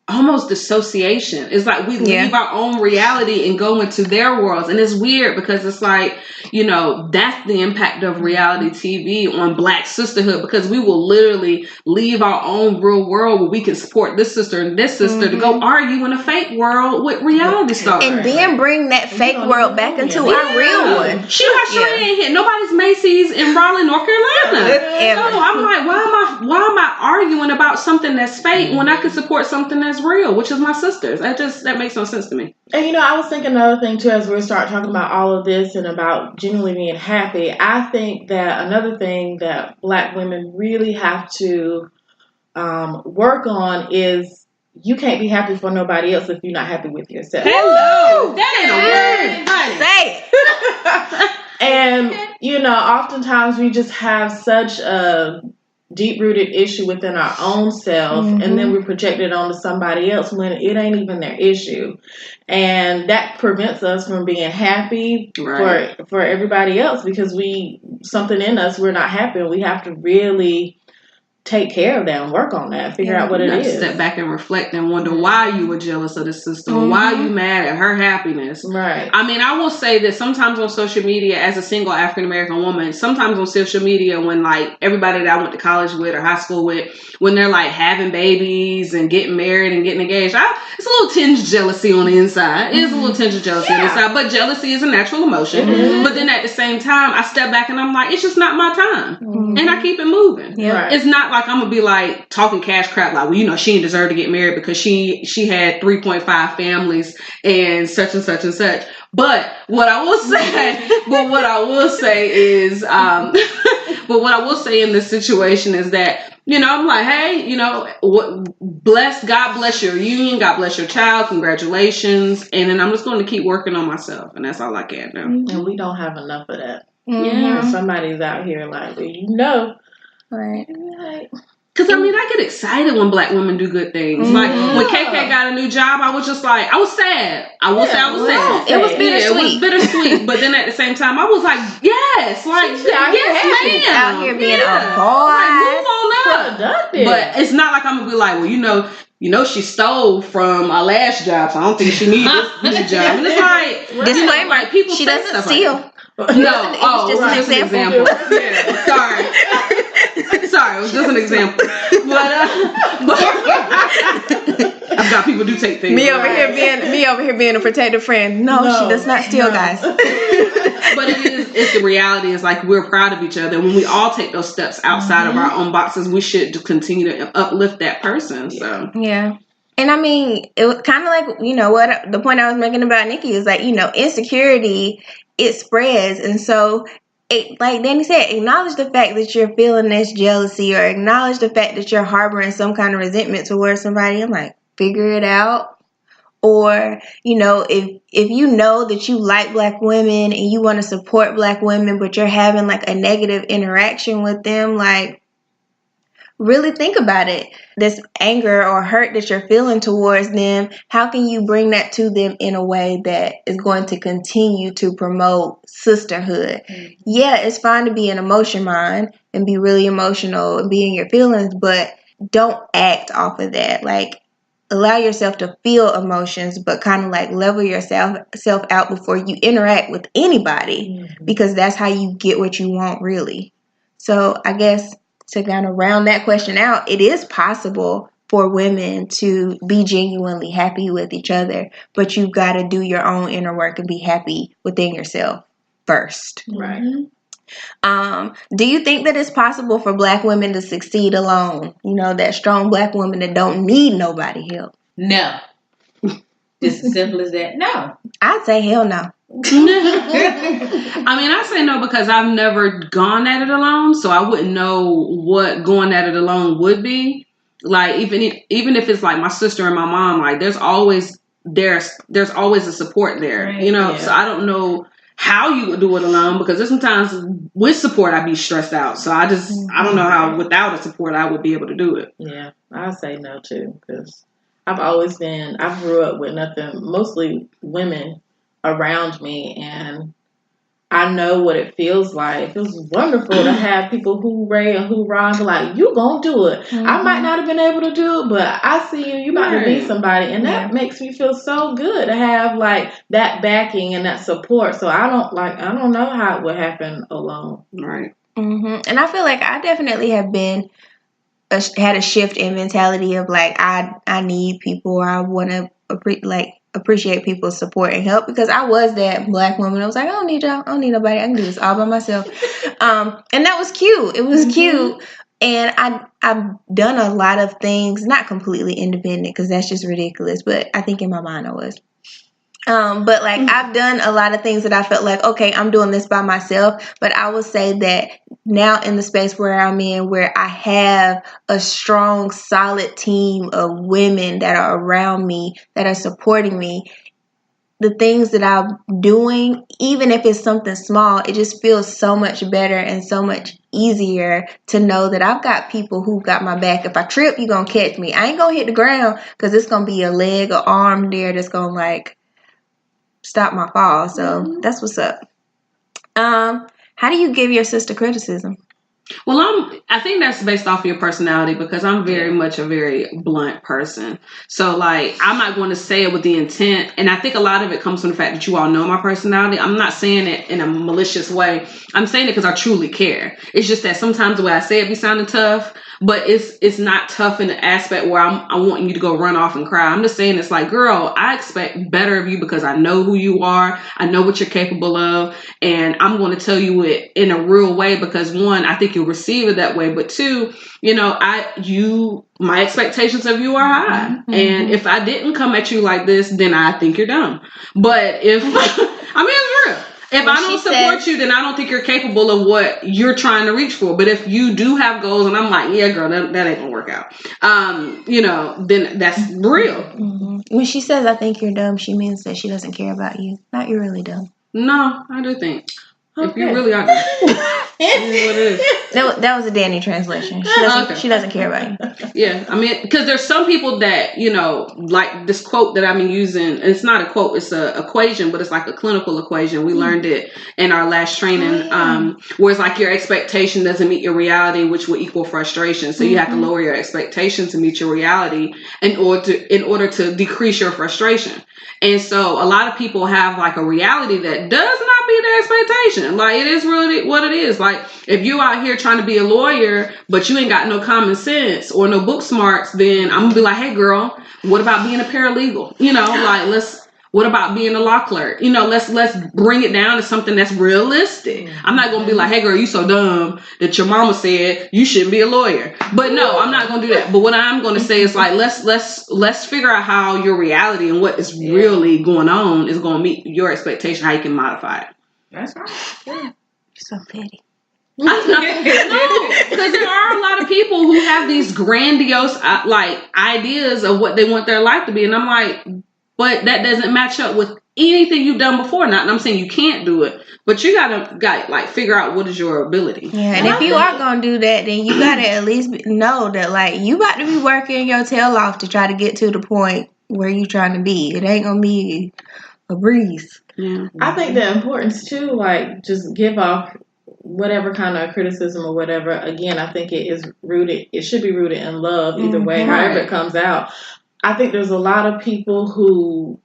almost dissociation. It's like we leave our own reality and go into their worlds. And it's weird because it's like, you know, that's the impact of reality TV on Black sisterhood, because we will literally leave our own real world where we can support this sister and this sister to go argue in a fake world with reality stars. And then bring that fake world back into our real one. Sure ain't hit nobody's Macy's in Raleigh, North Carolina. So I'm like, why am I arguing about something that's fake when I can support something that's real, which is my sister's? That makes no sense to me. And you know, I was thinking another thing too, as we start talking about all of this and about genuinely being happy. I think that another thing that Black women really have to work on is you can't be happy for nobody else if you're not happy with yourself. Hello, that ain't a word. Say. And you know, oftentimes we just have such a deep-rooted issue within our own self, and then we project it onto somebody else when it ain't even their issue, and that prevents us from being happy for everybody else, because something in us, we're not happy, and we have to really take care of that and work on that, figure out what it is. Step back and reflect and wonder why you were jealous of the sister, or why you mad at her happiness. Right. I mean, I will say that sometimes on social media, as a single African American woman, sometimes on social media, when like everybody that I went to college with or high school with, when they're like having babies and getting married and getting engaged, it's a little tinge of jealousy on the inside. It is a little tinge of jealousy on the inside, but jealousy is a natural emotion. But then at the same time, I step back and I'm like, it's just not my time, and I keep it moving. Right. It's not like I'm gonna be like talking cash crap, like, well, you know, she didn't deserve to get married because she had 3.5 families and such and such and such. But what I will say is, but what I will say in this situation is that, you know, I'm like, hey, you know, God bless your union, God bless your child, congratulations, and then I'm just going to keep working on myself, and that's all I can do. And we don't have enough of that. Yeah, somebody's out here like, well, you know. Right. Because, I mean, I get excited when Black women do good things. Like, when KK got a new job, I was just like, I was sad. I will say I was sad. It was bittersweet. It was bittersweet. But then at the same time, I was like, yes. Like, yes, ma'am. Out here being a boy. Like, move on up. But it's not like I'm going to be like, well, you know, she stole from our last job, so I don't think she needs this job. And it's like, disclaimer, like, people she doesn't steal. No, it was just an example. Yeah, sorry, it was just an example. But I've got people do take things. Me over here being a protective friend. No, she does not steal, guys. But it's the reality. Is like, we're proud of each other. When we all take those steps outside of our own boxes, we should continue to uplift that person. So yeah. And I mean, it was kind of like, you know, what the point I was making about Nicki is like, you know, insecurity, it spreads. And so, like Dani said, acknowledge the fact that you're feeling this jealousy, or acknowledge the fact that you're harboring some kind of resentment towards somebody. I'm like, figure it out. Or, you know, if you know that you like Black women and you want to support Black women, but you're having like a negative interaction with them, like, really think about it. This anger or hurt that you're feeling towards them, how can you bring that to them in a way that is going to continue to promote sisterhood? Yeah, it's fine to be an emotion mind and be really emotional and be in your feelings, but don't act off of that. Like, allow yourself to feel emotions, but kind of like level yourself out before you interact with anybody, because that's how you get what you want, really. So I guess to kind of round that question out, it is possible for women to be genuinely happy with each other, but you've got to do your own inner work and be happy within yourself first. Right. Do you think that it's possible for Black women to succeed alone? You know, that strong Black woman that don't need nobody help. No. Just as simple as that. No. I'd say hell no. I mean, I say no because I've never gone at it alone, so I wouldn't know what going at it alone would be. Like, even if it's like my sister and my mom, like there's always a support there, right, you know. Yeah. So I don't know how you would do it alone, because there's sometimes with support I'd be stressed out. So I don't know how without a support I would be able to do it. Yeah, I say no too, because I grew up with mostly women around me, and I know what it feels like. It feels wonderful to have people hooray and hoorah and be like, you gonna do it. I might not have been able to do it, but I see you about to be somebody. And that makes me feel so good to have like that backing and that support. So I don't know how it would happen alone. Right. And I feel like I definitely have had a shift in mentality of like, I need people, or I want to appreciate people's support and help, because I was that black woman. I was like, I don't need y'all. I don't need nobody. I can do this all by myself. And that was cute. It was cute. And I've done a lot of things, not completely independent, because that's just ridiculous. But I think in my mind I was. But like I've done a lot of things that I felt like, okay, I'm doing this by myself. But I would say that now in the space where I'm in, where I have a strong, solid team of women that are around me, that are supporting me, the things that I'm doing, even if it's something small, it just feels so much better and so much easier to know that I've got people who got my back. If I trip, you're going to catch me. I ain't going to hit the ground, because it's going to be a leg or arm there that's going to like stop my fall. So that's what's up. How do you give your sister criticism? Well, I think that's based off of your personality, because I'm very much a very blunt person. So like, I'm not going to say it with the intent. And I think a lot of it comes from the fact that you all know my personality. I'm not saying it in a malicious way. I'm saying it because I truly care. It's just that sometimes the way I say it be sounding tough, but it's not tough in the aspect where I want you to go run off and cry. I'm just saying it's like, girl, I expect better of you because I know who you are. I know what you're capable of. And I'm going to tell you it in a real way, because one, I think you'll receive it that way. But two, you know, my expectations of you are high. And if I didn't come at you like this, then I think you're dumb. But if, I mean, it's real. If I don't support you, then I don't think you're capable of what you're trying to reach for. But if you do have goals, and I'm like, yeah, girl, that ain't gonna work out, you know, then that's real. When she says, I think you're dumb, she means that she doesn't care about you. Not you're really dumb. No, I do think. Okay. If you really are dumb. It is. That was a Dani translation. She doesn't care about you. Yeah, I mean, because there's some people that, you know, like this quote that I've been using. It's not a quote, it's an equation, but it's like a clinical equation. We learned it in our last training, where it's like your expectation doesn't meet your reality, which will equal frustration. So you have to lower your expectation to meet your reality in order to decrease your frustration. And so a lot of people have like a reality that does not meet their expectation. Like, it is really what it is. Like, if you out here trying to be a lawyer, but you ain't got no common sense or no book smarts, then I'm gonna be like, hey girl, what about being a paralegal? You know, like what about being a law clerk? You know, let's bring it down to something that's realistic. I'm not gonna be like, hey girl, you so dumb that your mama said you shouldn't be a lawyer. But no, I'm not gonna do that. But what I'm gonna say is like, let's figure out how your reality and what is really going on is gonna meet your expectation, how you can modify it. That's right. Yeah. You're so petty. No, because there are a lot of people who have these grandiose like ideas of what they want their life to be, and I'm like, but that doesn't match up with anything you've done before. Not, I'm saying you can't do it, but you gotta like figure out what is your ability. Yeah, and if you are gonna do that, then you gotta at least know that like you about to be working your tail off to try to get to the point where you trying to be. It ain't gonna be a breeze. Yeah, I think the importance too, like just give off whatever kind of criticism or whatever. Again, I think it should be rooted in love either way, however it comes out. I think there's a lot of people who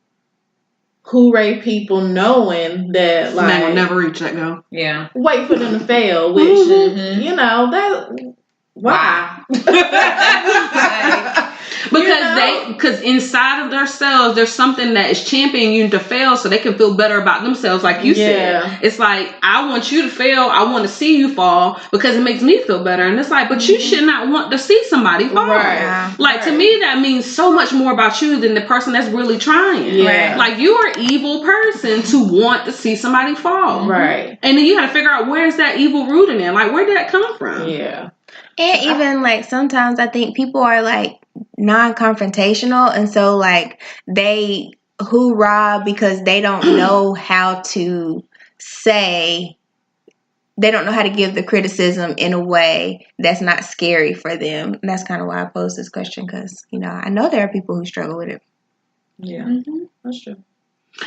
hooray people knowing that like they will never reach that goal. Yeah. Wait for them to fail, which you know that why? Because inside of themselves there's something that is championing you to fail so they can feel better about themselves, like you said. It's like, I want you to fail, I want to see you fall because it makes me feel better. And it's like, but you should not want to see somebody fall. To me that means so much more about you than the person that's really trying. Like, you are an evil person to want to see somebody fall. And then you got to figure out, where's that evil rooted in? Like, where did that come from? And even like sometimes I think people are like non-confrontational, and so like they hoorah because they don't know how to know how to give the criticism in a way that's not scary for them. And that's kind of why I posed this question, because, I know there are people who struggle with it. Yeah, that's true.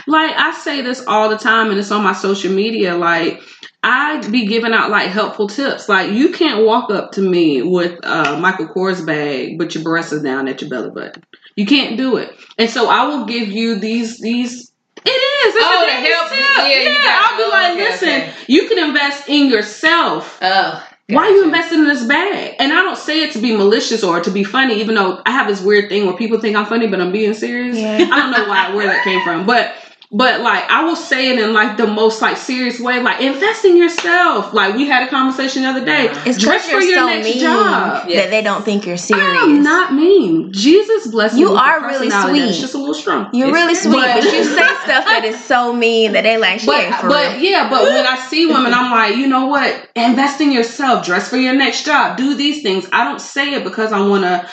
Like, I say this all the time, and it's on my social media. Like, I be giving out, like, helpful tips. Like, you can't walk up to me with a Michael Kors bag, but your breasts are down at your belly button. You can't do it. And so I will give you these. It is. It's to help. I'll be like, listen, you can invest in yourself. Oh. Why are you investing in this bag? And I don't say it to be malicious or to be funny, even though I have this weird thing where people think I'm funny, but I'm being serious. Yeah. I don't know where that came from. But like, I will say it in like the most like serious way, like invest in yourself. Like, we had a conversation the other day. It's dress for your next job that they don't think you're serious. I'm not mean. Jesus bless you. You are really sweet. It's just a little strong. You're really sweet, but you say stuff that is so mean that they like, she ain't for real. Yeah, but when I see women, I'm like, you know what? Invest in yourself. Dress for your next job. Do these things. I don't say it because I want to,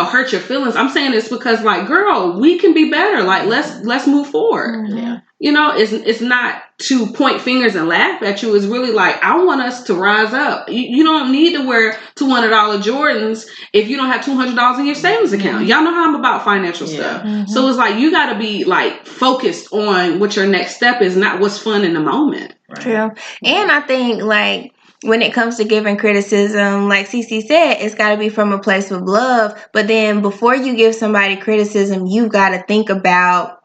hurt your feelings. I'm saying this because, like, girl, we can be better. Like, let's move forward. Yeah. It's not to point fingers and laugh at you. It's really like, I want us to rise up. You don't need to wear $200 Jordans if you don't have $200 in your savings account. Y'all know how I'm about financial stuff. Mm-hmm. So it's like, you got to be like focused on what your next step is, not what's fun in the moment. Right? True. And I think like, when it comes to giving criticism, like CiCi said, it's got to be from a place of love. But then before you give somebody criticism, you've got to think about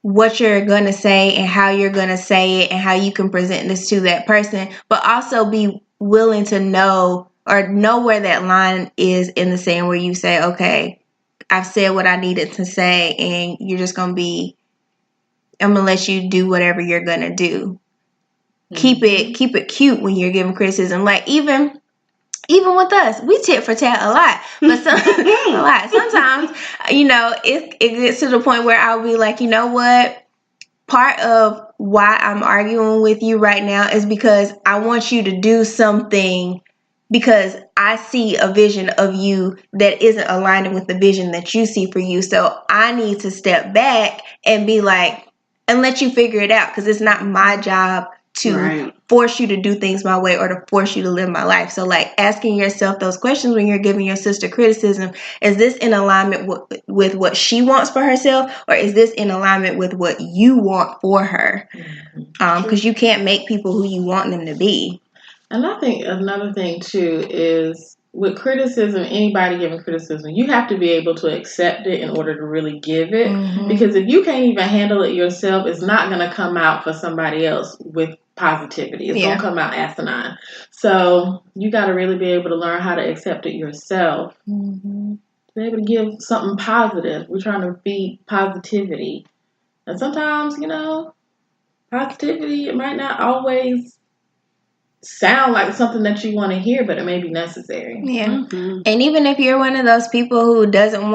what you're going to say and how you're going to say it and how you can present this to that person, but also be willing to know where that line is in the saying where you say, okay, I've said what I needed to say and you're just going to be, I'm going to let you do whatever you're going to do. Mm-hmm. Keep it cute when you're giving criticism. Like even with us, we tit for tat a lot, but sometimes, it gets to the point where I'll be like, you know what? Part of why I'm arguing with you right now is because I want you to do something because I see a vision of you that isn't aligning with the vision that you see for you. So I need to step back and be like, and let you figure it out because it's not my job to force you to do things my way or to force you to live my life. So like asking yourself those questions when you're giving your sister criticism, is this in alignment with what she wants for herself, or is this in alignment with what you want for her? Because you can't make people who you want them to be. And I think another thing too is with criticism, anybody giving criticism, you have to be able to accept it in order to really give it. Mm-hmm. Because if you can't even handle it yourself, it's not going to come out for somebody else with positivity. It's going to come out asinine. So you got to really be able to learn how to accept it yourself. Mm-hmm. To be able to give something positive. We're trying to feed positivity. And sometimes, positivity, it might not always sound like something that you want to hear, but it may be necessary. Yeah. Mm-hmm. And even if you're one of those people who doesn't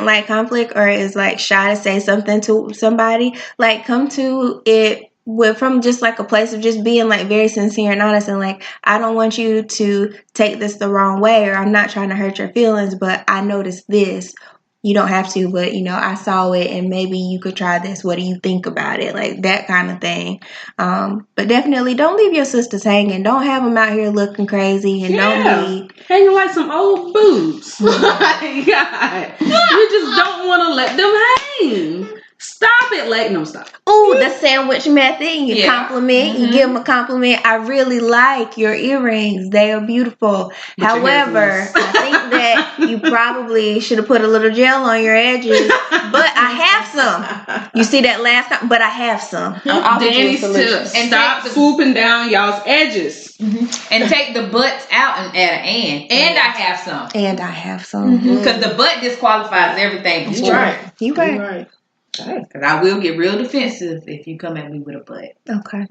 like conflict or is like shy to say something to somebody, like come to it from just like a place of just being like very sincere and honest and like, I don't want you to take this the wrong way, or I'm not trying to hurt your feelings, but I noticed this. You don't have to, but I saw it and maybe you could try this. What do you think about it? Like that kind of thing. But definitely don't leave your sisters hanging. Don't have them out here looking crazy and don't be hanging like some old boobs. God. You just don't want to let them hang. Stop it. Stop. Ooh, the sandwich method. You compliment. Mm-hmm. You give them a compliment. I really like your earrings. They are beautiful. But however, I think that you probably should have put a little gel on your edges. But I have some. You see that last? But I have some. Dani's tips. And stop swooping down y'all's edges. Mm-hmm. And take the butts out and add an and. I have some. And I have some. Because the butt disqualifies everything before. You're right. Because I will get real defensive if you come at me with a butt. Okay.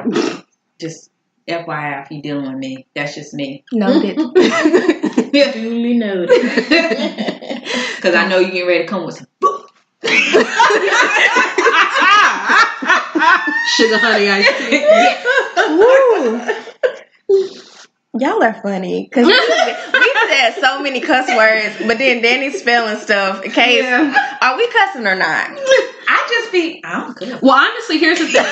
Just FYI if you're dealing with me. That's just me. Noted. Duly noted. Because I know you're getting ready to come with some sugar honey iced tea. Woo. Y'all are funny because we said so many cuss words, but then Dani's spelling stuff. Okay, are we cussing or not? I don't care. Well, honestly, here's the thing.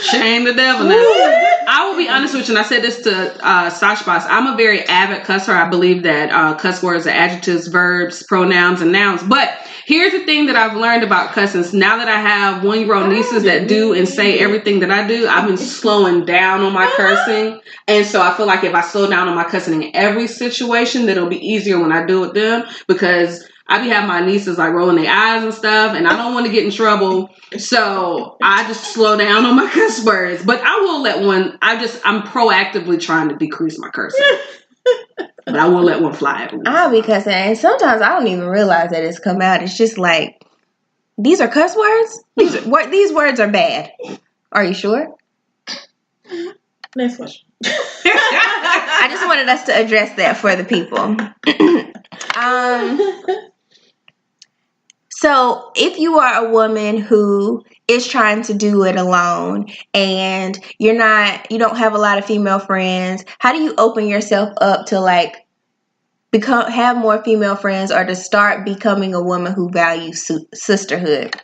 Shame the devil now. I will be honest with you, and I said this to Sash Bosh. I'm a very avid cusser. I believe that cuss words are adjectives, verbs, pronouns, and nouns. But here's the thing that I've learned about cussing. Now that I have 1-year-old nieces that do and say everything that I do, I've been slowing down on my cursing. And so I feel like if I slow down on my cussing in every situation, then it'll be easier when I do with them, because I be having my nieces like rolling their eyes and stuff, and I don't want to get in trouble. So I just slow down on my cuss words. But I will let one, I'm proactively trying to decrease my cursing. But I will let one fly every once. I'll be cussing, and sometimes I don't even realize that it's come out. It's just like, these are cuss words? These words are bad. Are you sure? Next question. I just wanted us to address that for the people. So if you are a woman who is trying to do it alone and you don't have a lot of female friends, how do you open yourself up to like have more female friends, or to start becoming a woman who values sisterhood?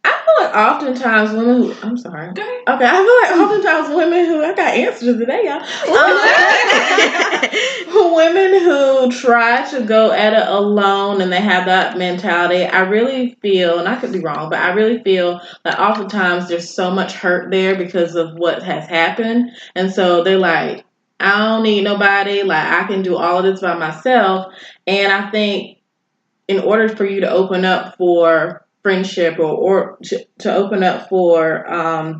I feel like oftentimes women who, I'm sorry. Okay. I feel like oftentimes women who, I got answers today, y'all. Women who try to go at it alone and they have that mentality, I really feel, and I could be wrong, but I really feel that oftentimes there's so much hurt there because of what has happened. And so they're like, I don't need nobody. Like, I can do all of this by myself. And I think in order for you to open up for friendship or to open up for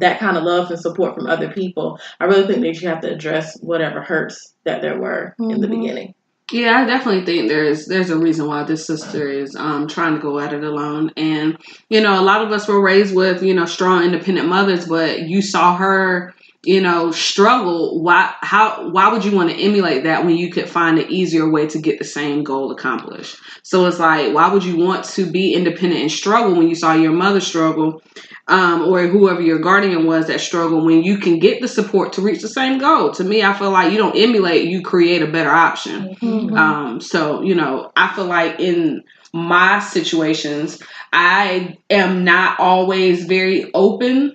that kind of love and support from other people, I really think that you have to address whatever hurts that there were in the beginning. Yeah, I definitely think there's a reason why this sister is trying to go at it alone. And, a lot of us were raised with, strong, independent mothers, but you saw her, struggle. Why would you want to emulate that when you could find an easier way to get the same goal accomplished? So it's like, why would you want to be independent and struggle when you saw your mother struggle, or whoever your guardian was that struggled, when you can get the support to reach the same goal? To me, I feel like you don't emulate, you create a better option. Mm-hmm. So, I feel like in my situations, I am not always very open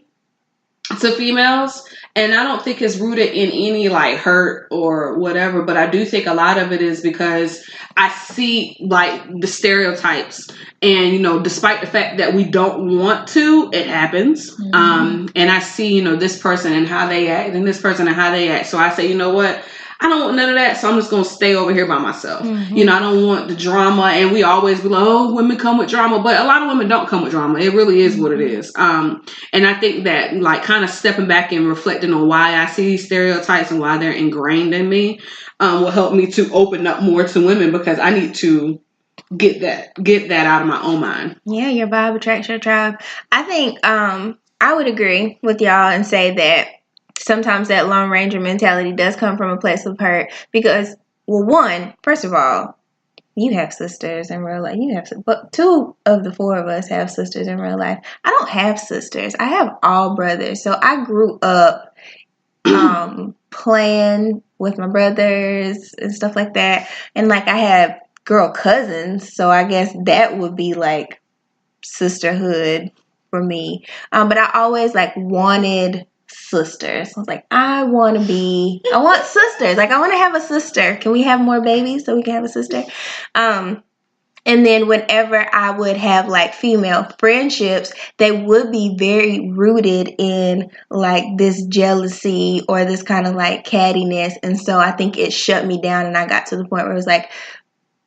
to females. And I don't think it's rooted in any like hurt or whatever, but I do think a lot of it is because I see like the stereotypes, and despite the fact that we don't want to, it happens. Mm-hmm. And I see this person and how they act, and this person and how they act. So I say, you know what? I don't want none of that, so I'm just going to stay over here by myself. Mm-hmm. I don't want the drama, and we always be like, oh, women come with drama, but a lot of women don't come with drama. It really is what it is. And I think that, like, kind of stepping back and reflecting on why I see these stereotypes and why they're ingrained in me will help me to open up more to women, because I need to get that out of my own mind. Yeah, your vibe attracts your tribe. I think I would agree with y'all and say that sometimes that Lone Ranger mentality does come from a place of hurt, because, well, first of all, you have sisters in real life. But 2 of the 4 of us have sisters in real life. I don't have sisters. I have all brothers. So I grew up playing with my brothers and stuff like that. And like I have girl cousins, so I guess that would be like sisterhood for me. But I always like wanted sisters. I was like, I want sisters. Like, I want to have a sister. Can we have more babies so we can have a sister? And then whenever I would have like female friendships, they would be very rooted in like this jealousy or this kind of like cattiness. And so I think it shut me down, and I got to the point where it was like,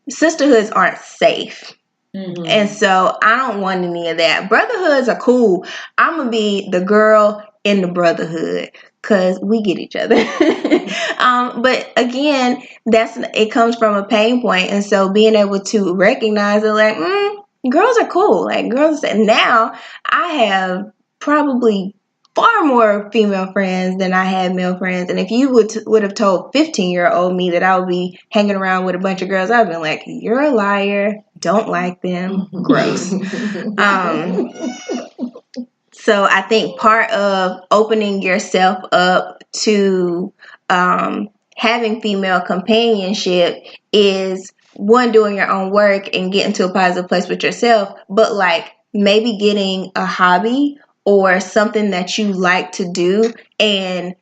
sisterhoods aren't safe. Mm-hmm. And so I don't want any of that. Brotherhoods are cool. I'm going to be the girl in the brotherhood because we get each other. But again, it comes from a pain point. And so being able to recognize it, like, girls are cool. Like, girls, and now I have probably far more female friends than I had male friends. And if you would have told 15-year-old me that I would be hanging around with a bunch of girls, I'd been like, you're a liar. Don't like them. Gross. So I think part of opening yourself up to having female companionship is, one, doing your own work and getting to a positive place with yourself, but like maybe getting a hobby or something that you like to do, and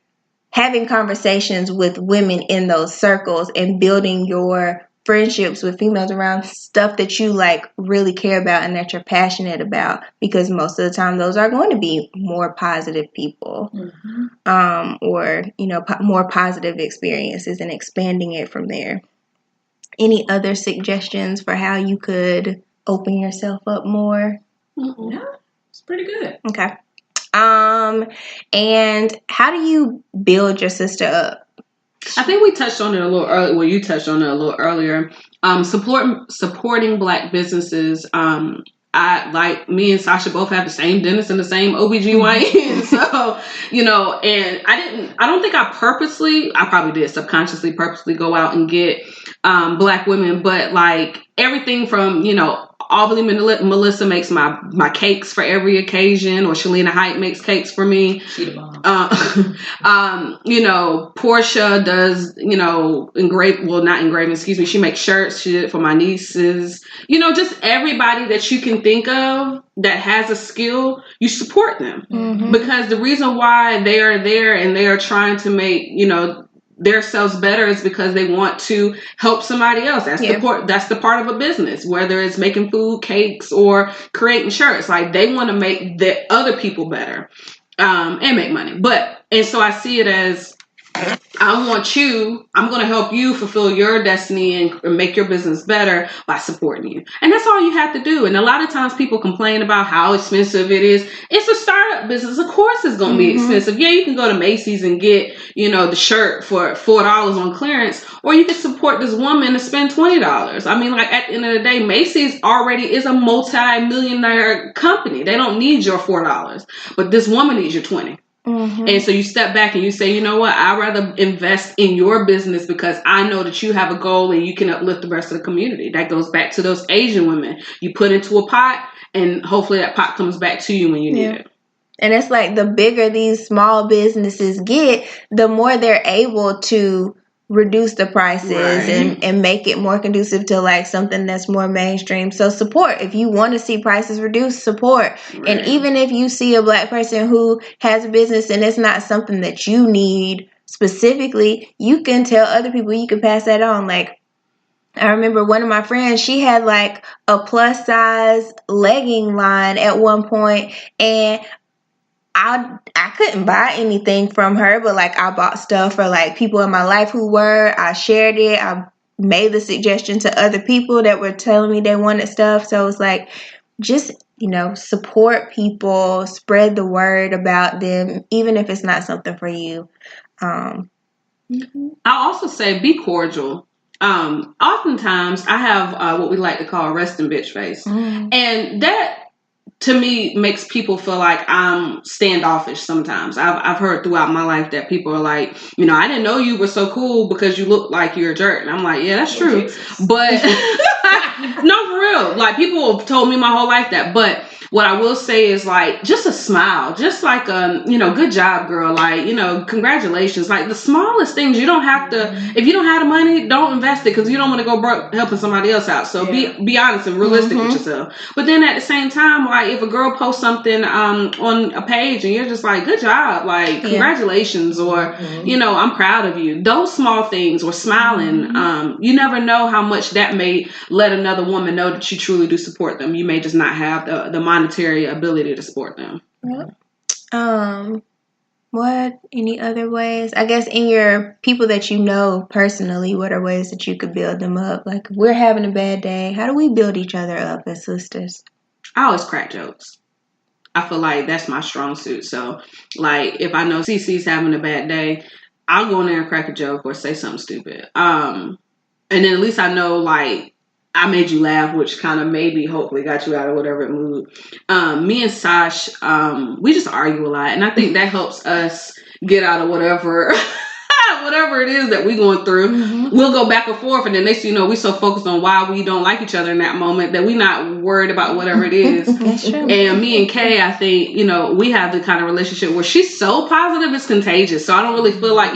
having conversations with women in those circles and building your friendships with females around stuff that you like really care about and that you're passionate about, because most of the time those are going to be more positive people, or more positive experiences, and expanding it from there. Any other suggestions for how you could open yourself up more? No, it's pretty good. Okay. And how do you build your sister up? I think we touched on it a little earlier. Well, you touched on it a little earlier. Supporting Black businesses. I like me and Sasha both have the same dentist and the same OBGYN. So, and I don't think I probably did subconsciously purposely go out and get Black women, but like everything from, Albany Melissa makes my cakes for every occasion, or Shalina Height makes cakes for me. She the bomb. Portia does, not engraving, she makes shirts. She did it for my nieces. Just everybody that you can think of that has a skill, you support them. Because the reason why they are there and they are trying to make, their selves better is because they want to help somebody else. That's the part of a business, whether it's making food, cakes, or creating shirts. Like, they want to make the other people better, and make money. And so I see it as, I'm going to help you fulfill your destiny and make your business better by supporting you. And that's all you have to do. And a lot of times people complain about how expensive it is. It's a startup business. Of course it's going to be expensive. Yeah, you can go to Macy's and get, the shirt for $4 on clearance, or you can support this woman and spend $20. I mean, like, at the end of the day, Macy's already is a multi-millionaire company. They don't need your $4, but this woman needs your $20. And so you step back and you say, you know what, I'd rather invest in your business because I know that you have a goal and you can uplift the rest of the community. That goes back to those Asian women. You put into a pot, and hopefully that pot comes back to you when you need it. And it's like, the bigger these small businesses get, the more they're able to reduce the prices and make it more conducive to like something that's more mainstream. So support. If you want to see prices reduced, support. And even if you see a Black person who has a business and it's not something that you need specifically, you can tell other people, you can pass that on. Like, I remember one of my friends, she had like a plus size legging line at one point, and I couldn't buy anything from her, but like, I bought stuff for like people in my life who were. I shared it. I made the suggestion to other people that were telling me they wanted stuff. So it's like, just, support people, spread the word about them, even if it's not something for you. I'll also say, be cordial. Oftentimes I have what we like to call a resting bitch face. And that, to me, makes people feel like I'm standoffish sometimes. I've heard throughout my life that people are like, I didn't know you were so cool because you look like you're a jerk. And I'm like, yeah, that's true. But no, for real. Like, people have told me my whole life that. But what I will say is, like, just a smile, just like, good job, girl. Like, congratulations. Like, the smallest things. You don't have to, if you don't have the money, don't invest it, because you don't want to go broke helping somebody else out. So be honest and realistic with yourself. But then at the same time, like, if a girl posts something on a page and you're just like, good job, like, congratulations, or, I'm proud of you. Those small things, or smiling, you never know how much that may let another woman know that you truly do support them. You may just not have the monetary ability to support them. What, any other ways? I guess in your people that you know personally, what are ways that you could build them up? Like, we're having a bad day. How do we build each other up as sisters? I always crack jokes. I feel like that's my strong suit. So, like, if I know CiCi's having a bad day, I'll go in there and crack a joke or say something stupid. And then at least I know, like, I made you laugh, which kind of maybe hopefully got you out of whatever mood. Me and Sash, we just argue a lot. And I think that helps us get out of whatever it is that we're going through. We'll go back and forth, and then next thing you know, we so focused on why we don't like each other in that moment that we're not worried about whatever it is. That's true. And me and Kay, I think, we have the kind of relationship where she's so positive it's contagious. So I don't really feel like,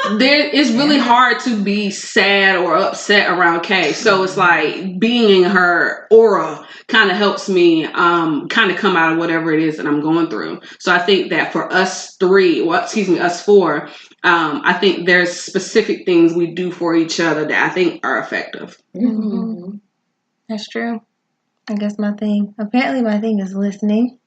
it's really hard to be sad or upset around Kay. So it's like being in her aura kind of helps me kind of come out of whatever it is that I'm going through. So I think that for us four, I think there's specific things we do for each other that I think are effective. Mm-hmm. That's true. I guess apparently my thing is listening.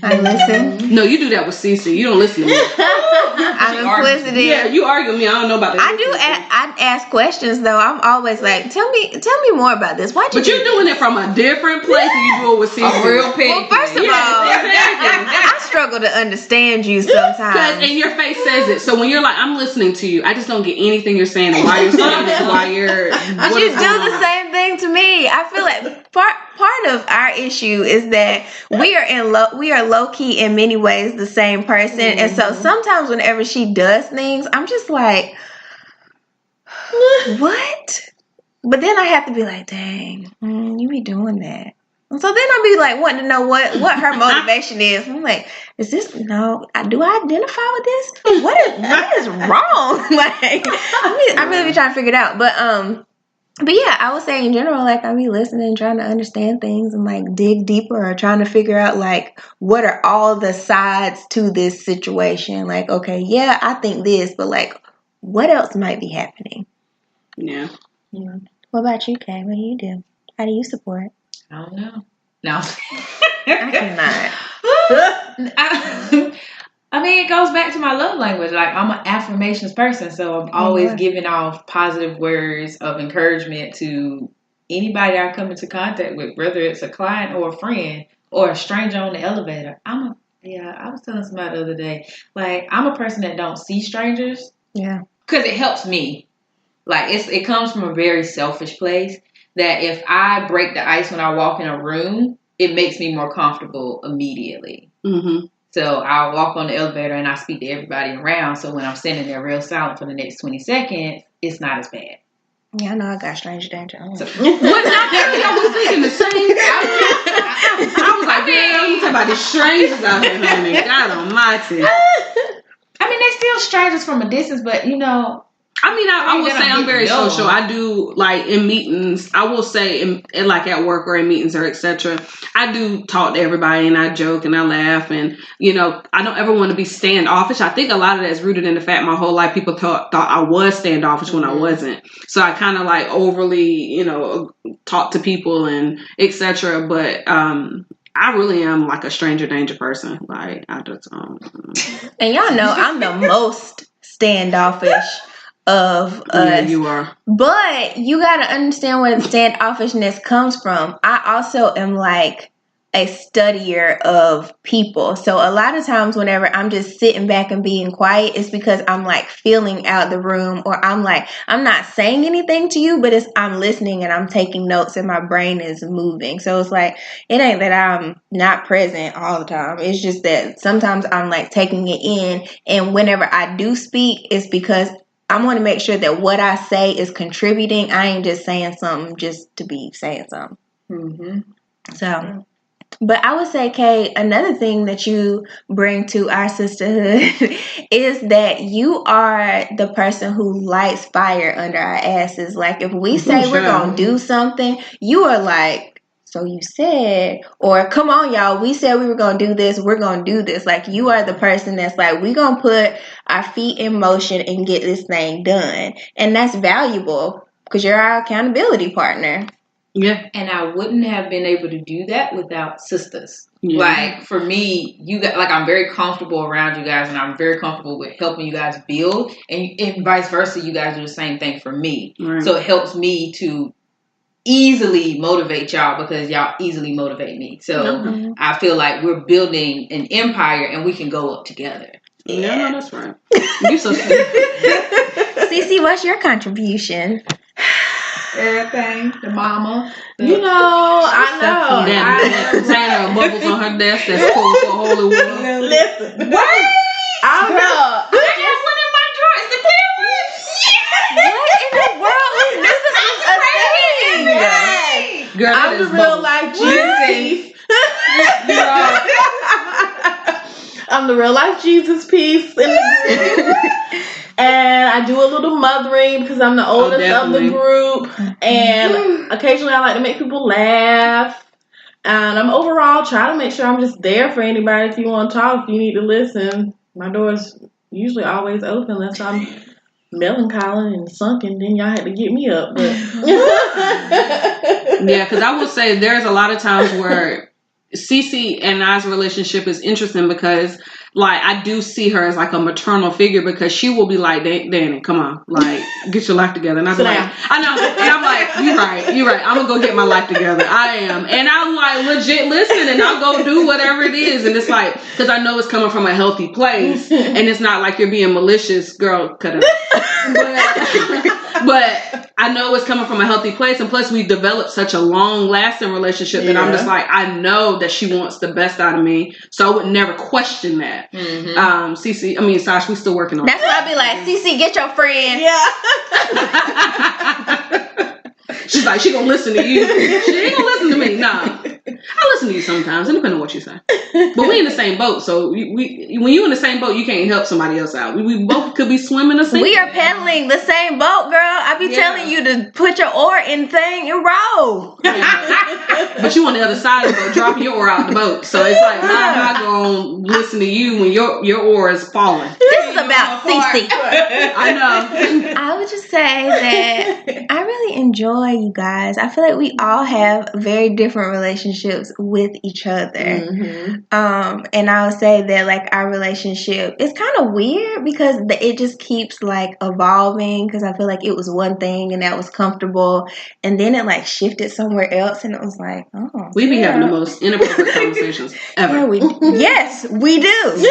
I listen. No, you do that with CiCi. You don't listen to me. I'm inquisitive. Yeah, you argue with me. I don't know about that. I ask questions though. I'm always like, tell me more about this. Why'd you? But you're doing it from a different place than you do it with CiCi. A real pig. Well, first of all, I struggle to understand you sometimes. And your face says it. So when you're like, I'm listening to you, I just don't get anything you're saying and why you're saying it, why you're. But you do the same thing to me. I feel like part of our issue is that we are low key in many ways the same person, and so sometimes whenever she does things, I'm just like, what? But then I have to be like, dang, you be doing that. And so then I'll be like wanting to know what her motivation is. I'm like, do I identify with this? What is wrong? Like, I really be trying to figure it out. But yeah, I would say in general, like, I be listening, trying to understand things and like dig deeper, or trying to figure out like what are all the sides to this situation. Like, okay, yeah, I think this, but like, what else might be happening? Yeah. What about you, Kay? What do you do? How do you support? I don't know. No. I cannot. I mean, it goes back to my love language. Like, I'm an affirmations person, so I'm always giving off positive words of encouragement to anybody I come into contact with, whether it's a client or a friend or a stranger on the elevator. I was telling somebody the other day, like, I'm a person that don't see strangers. Yeah. Because it helps me. Like, it comes from a very selfish place that if I break the ice when I walk in a room, it makes me more comfortable immediately. Mm-hmm. So I'll walk on the elevator and I speak to everybody around. So when I'm standing there real silent for the next 20 seconds, it's not as bad. Yeah, I know I got strange danger. I was thinking the same. I was like, damn, you talking about the strangers out here, honey. God almighty. I mean, they're still strangers from a distance, but I mean, I will say I'm very social. I do, like, in meetings, I will say, in like at work or in meetings or etc., I do talk to everybody and I joke and I laugh and, I don't ever want to be standoffish. I think a lot of that's rooted in the fact my whole life people thought I was standoffish when I wasn't. So I kind of like overly, talk to people and etc. But I really am like a stranger danger person. Like, I just And y'all know I'm the most standoffish of us. Yeah, you are. But you gotta understand where the standoffishness comes from. I also am like a studier of people. So a lot of times whenever I'm just sitting back and being quiet, it's because I'm like feeling out the room, or I'm not saying anything to you, but I'm listening and I'm taking notes and my brain is moving. So it's like, it ain't that I'm not present all the time. It's just that sometimes I'm like taking it in, and whenever I do speak, it's because I want to make sure that what I say is contributing. I ain't just saying something just to be saying something. Mm-hmm. So, but I would say, Kay, another thing that you bring to our sisterhood is that you are the person who lights fire under our asses. Like, if we say we're going to do something, you are like, so you said, or come on, y'all, we said we were going to do this, we're going to do this. Like, you are the person that's like, we're going to put our feet in motion and get this thing done. And that's valuable because you're our accountability partner. Yeah. And I wouldn't have been able to do that without sisters. Yeah. Like, for me, I'm very comfortable around you guys, and I'm very comfortable with helping you guys build, and vice versa, you guys do the same thing for me. Right. So it helps me to easily motivate y'all because y'all easily motivate me. So I feel like we're building an empire and we can go up together. Yeah, no, that's right. You're so sweet. CiCi, what's your contribution? Everything, the mama. I know. That container of bubbles on her desk that's cool for holy water. Listen. What? I don't know. I got one in my drawer. Is the clear one? What in the world? We knew this was a thing. Hey, Girl, I'm the real life Jesus. I'm the real life Jesus piece in the group. And I do a little mothering because I'm the oldest of the group. And occasionally I like to make people laugh. And I'm overall trying to make sure I'm just there for anybody. If you want to talk, if you need to listen, my door's usually always open unless I'm melancholy and sunken. Then y'all had to get me up. But yeah, because I will say there's a lot of times where CiCi and I's relationship is interesting because, like, I do see her as like a maternal figure because she will be like, Dani, come on, like, get your life together. And I'm like, I know. And I'm like, you're right. I'm going to go get my life together. I am. And I'm like, legit listen, and I'll go do whatever it is. And it's like, because I know it's coming from a healthy place. And it's not like you're being malicious, girl, cut it. But I know it's coming from a healthy place, and plus we developed such a long-lasting relationship that I'm just like, I know that she wants the best out of me, so I would never question that. CiCi, Sash, we still working on. That's why I be like, CiCi, get your friend. Yeah. She's like, she gonna listen to you. She ain't gonna listen to me. Nah. I listen to you sometimes, depending on what you say. But we in the same boat, so when you in the same boat, you can't help somebody else out. We both could be swimming or sinking. We are paddling the same boat, girl. I be telling you to put your oar in thing and row. But you on the other side of the boat, dropping your oar out the boat. So it's like, how am I gonna listen to you when your oar is falling? This is about CiCi. I know. I would just say that I really enjoy you guys. I feel like we all have very different relationships with each other. And I would say that like our relationship is kind of weird because it just keeps like evolving, because I feel like it was one thing and that was comfortable, and then it like shifted somewhere else and it was like, oh, we be having the most inappropriate conversations ever. Yeah, yes, we do.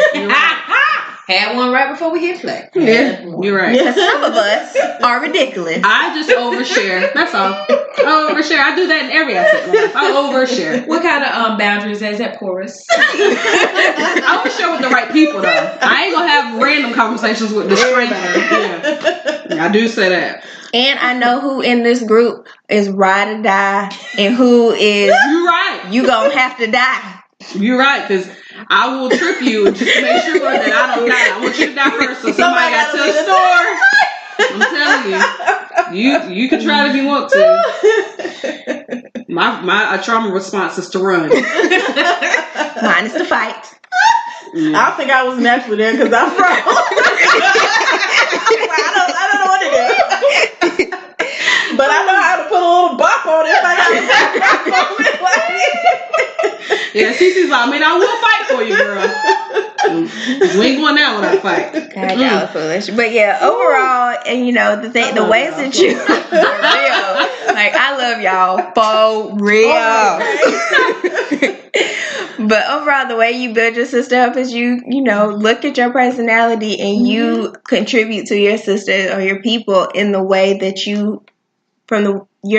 Had one right before we hit play. Yeah, you're right. Because some of us are ridiculous. I just overshare. That's all. I overshare. I do that in every aspect of my life. I overshare. What kind of boundaries is that porous? I overshare with the right people, though. I ain't gonna have random conversations with the stranger. Yeah, I do say that. And I know who in this group is ride or die, and who is you're right. You gonna have to die. You're right, because I will trip you just to make sure that I don't die. I want you to die first, so somebody got to tell the story. I'm telling you, you can try it if you want to. My trauma response is to run. Mine is to fight. Yeah. I think I was naturally there because I'm from. I don't know what to do. But I know how to put a little bop on it if I got to bop on it. Yeah, CiCi's like, I will fight for you, girl. You ain't going down without a fight. God, y'all are foolish. But yeah, overall, and the ways that you for real. Like, I love y'all for real. But overall, the way you build your sister up is you look at your personality and you contribute to your sister or your people in the way that your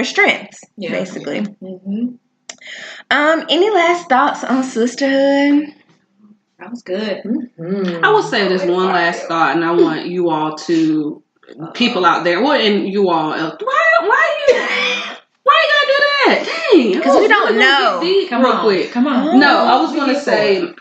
strengths, basically. Any last thoughts on sisterhood? That was good. I will say this one last thought, and I want you all to, people out there, and you all, why you gotta do that? Dang, because we don't know. Come on. No, I was going to say,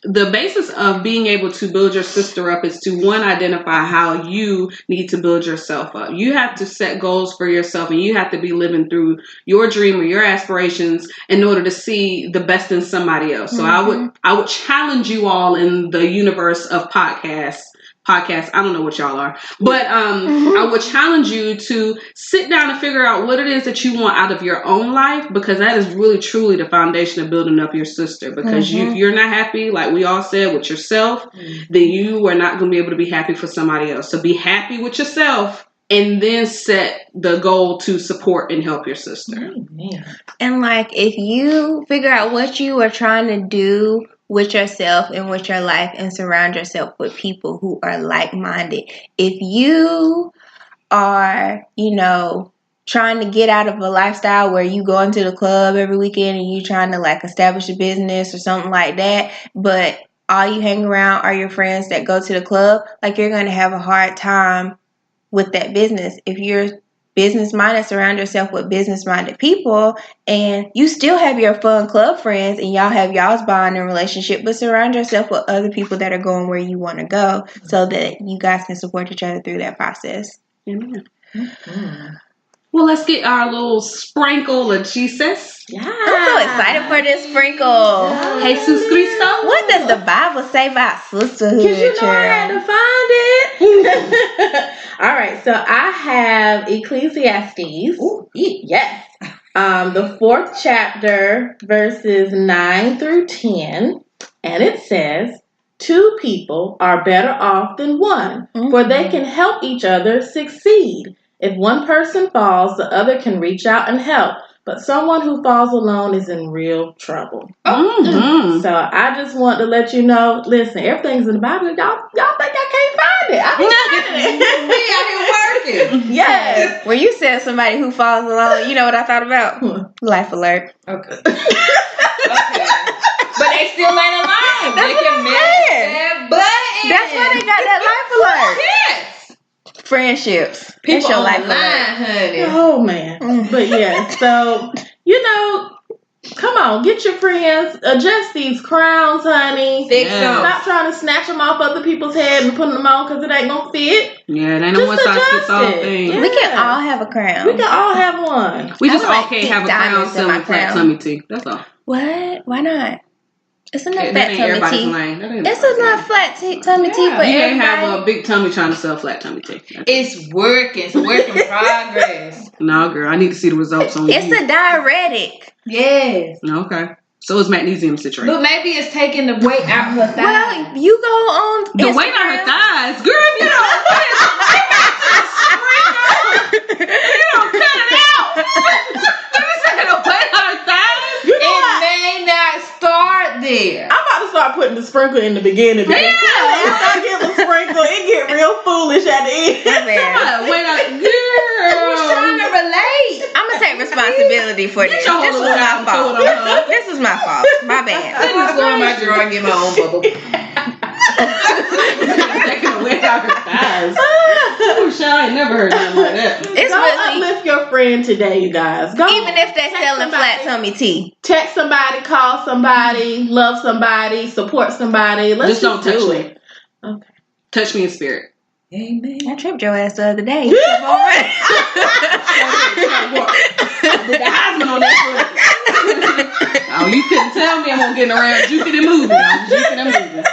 the basis of being able to build your sister up is to, one, identify how you need to build yourself up. You have to set goals for yourself, and you have to be living through your dream or your aspirations in order to see the best in somebody else. So I would challenge you all in the universe of podcasts. I don't know what y'all are, but I would challenge you to sit down and figure out what it is that you want out of your own life, because that is really truly the foundation of building up your sister. Because if you're not happy, like we all said, with yourself, then you are not going to be able to be happy for somebody else. So be happy with yourself, and then set the goal to support and help your sister. And like, if you figure out what you are trying to do with yourself and with your life, and surround yourself with people who are like-minded. If you are, trying to get out of a lifestyle where you go into the club every weekend and you trying to like establish a business or something like that, but all you hang around are your friends that go to the club, like, you're going to have a hard time with that business. If you're business-minded, surround yourself with business-minded people, and you still have your fun club friends, and y'all have y'all's bond and relationship, but surround yourself with other people that are going where you want to go so that you guys can support each other through that process. Amen. Mm-hmm. Well, let's get our little sprinkle of Jesus. Yeah. I'm so excited for this sprinkle. Jesus Cristo. What does the Bible say about sisterhood? Because you know I had to find it. All right, so I have Ecclesiastes. Ooh, yes. The 4th chapter, verses 9 through 10. And it says, 2 people are better off than one, for they can help each other succeed. If one person falls, the other can reach out and help. But someone who falls alone is in real trouble. Mm-hmm. So I just want to let you know, listen, everything's in the Bible. Y'all think I can't find it. I be finding it. We out here working. Yes. When you said somebody who falls alone, you know what I thought about? Life alert. Okay. But they still ain't alive. They can miss that button. That's why they got that life alert. Yes. Friendships. People That's your on life the line, alert. honey. Oh, man. But yeah, so, come on, get your friends, adjust these crowns, honey. Fix them. Stop trying to snatch them off other people's head and put them on because it ain't gonna fit. Yeah, it ain't a one size fits all it. thing. Yeah. We can all have a crown. We can all have one. We I just would all like can't pink have a crown diamonds in my selling flat crown. tummy tea. That's all. What? Why not? It's enough That fat ain't tummy everybody's tea. lane. That ain't It's everybody's enough flat tummy tea for lane. You everybody. ain't have a big tummy trying to sell flat tummy tea. It's working. It's a work in progress. No, girl, I need to see the results on It's you. a diuretic. Yes. Okay. So it's magnesium citrate. But maybe it's taking the weight out her thighs. Well, you go on The weight on her thighs. Girl, if you don't put it, you don't cut it out. Let me say the weight on her thighs. It may not start there. I'm about to start putting the sprinkle in the beginning. Because after I get the sprinkle, it get real foolish at the end. Wait on, girl. Trying to relate. I'm gonna take responsibility for this. your This whole was little my out and throw fault. it on her. This is my fault. My bad. I just go in my drawer and get my own bubble. Taking the weight out her thighs. Oh, shit, I ain't never heard nothing like that. It's Go really, uplift your friend today, you guys. Go even if they're text selling somebody, flat tummy tea. text somebody, call somebody, love somebody, support somebody. Let's Just don't touch do me. it. Okay. Touch me in spirit. Amen. I tripped your ass the other day. Did the Heisman on that foot. Oh, you couldn't tell me I won't get around juking and moving. I was juking and moving.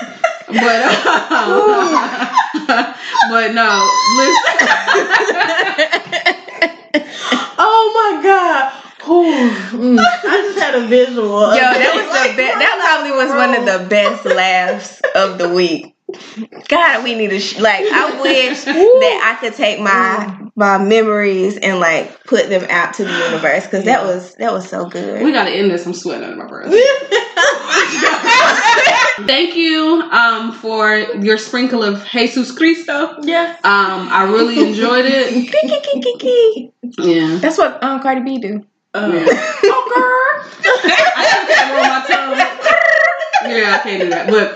But no, listen. Oh my God. I just had a visual. Yo, that was the best. That probably was one of the best laughs of the week. God, we need to I wish that I could take my memories and put them out to the universe because that was so good. We gotta end this. I'm sweating under my breath. Thank you for your sprinkle of Jesus Cristo. Yes. I really enjoyed it. Yeah. That's what Cardi B do. Yeah. I can't roll my tongue. Yeah, I can't do that. But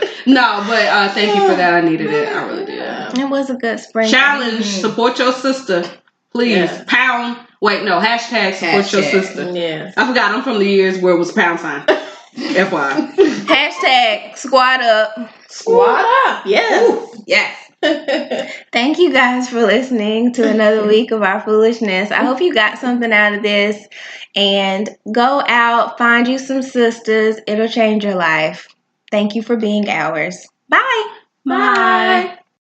thank you for that. I needed it. I really did. It was a good sprinkle. Challenge, support your sister. Please. Yes. Hashtag support your sister. Yes. I forgot I'm from the years where it was pound sign. FYI. Hashtag squat up. Squat up. Yes. Ooh, yes. Thank you guys for listening to another week of our foolishness. I hope you got something out of this. And go out, find you some sisters. It'll change your life. Thank you for being ours. Bye. Bye.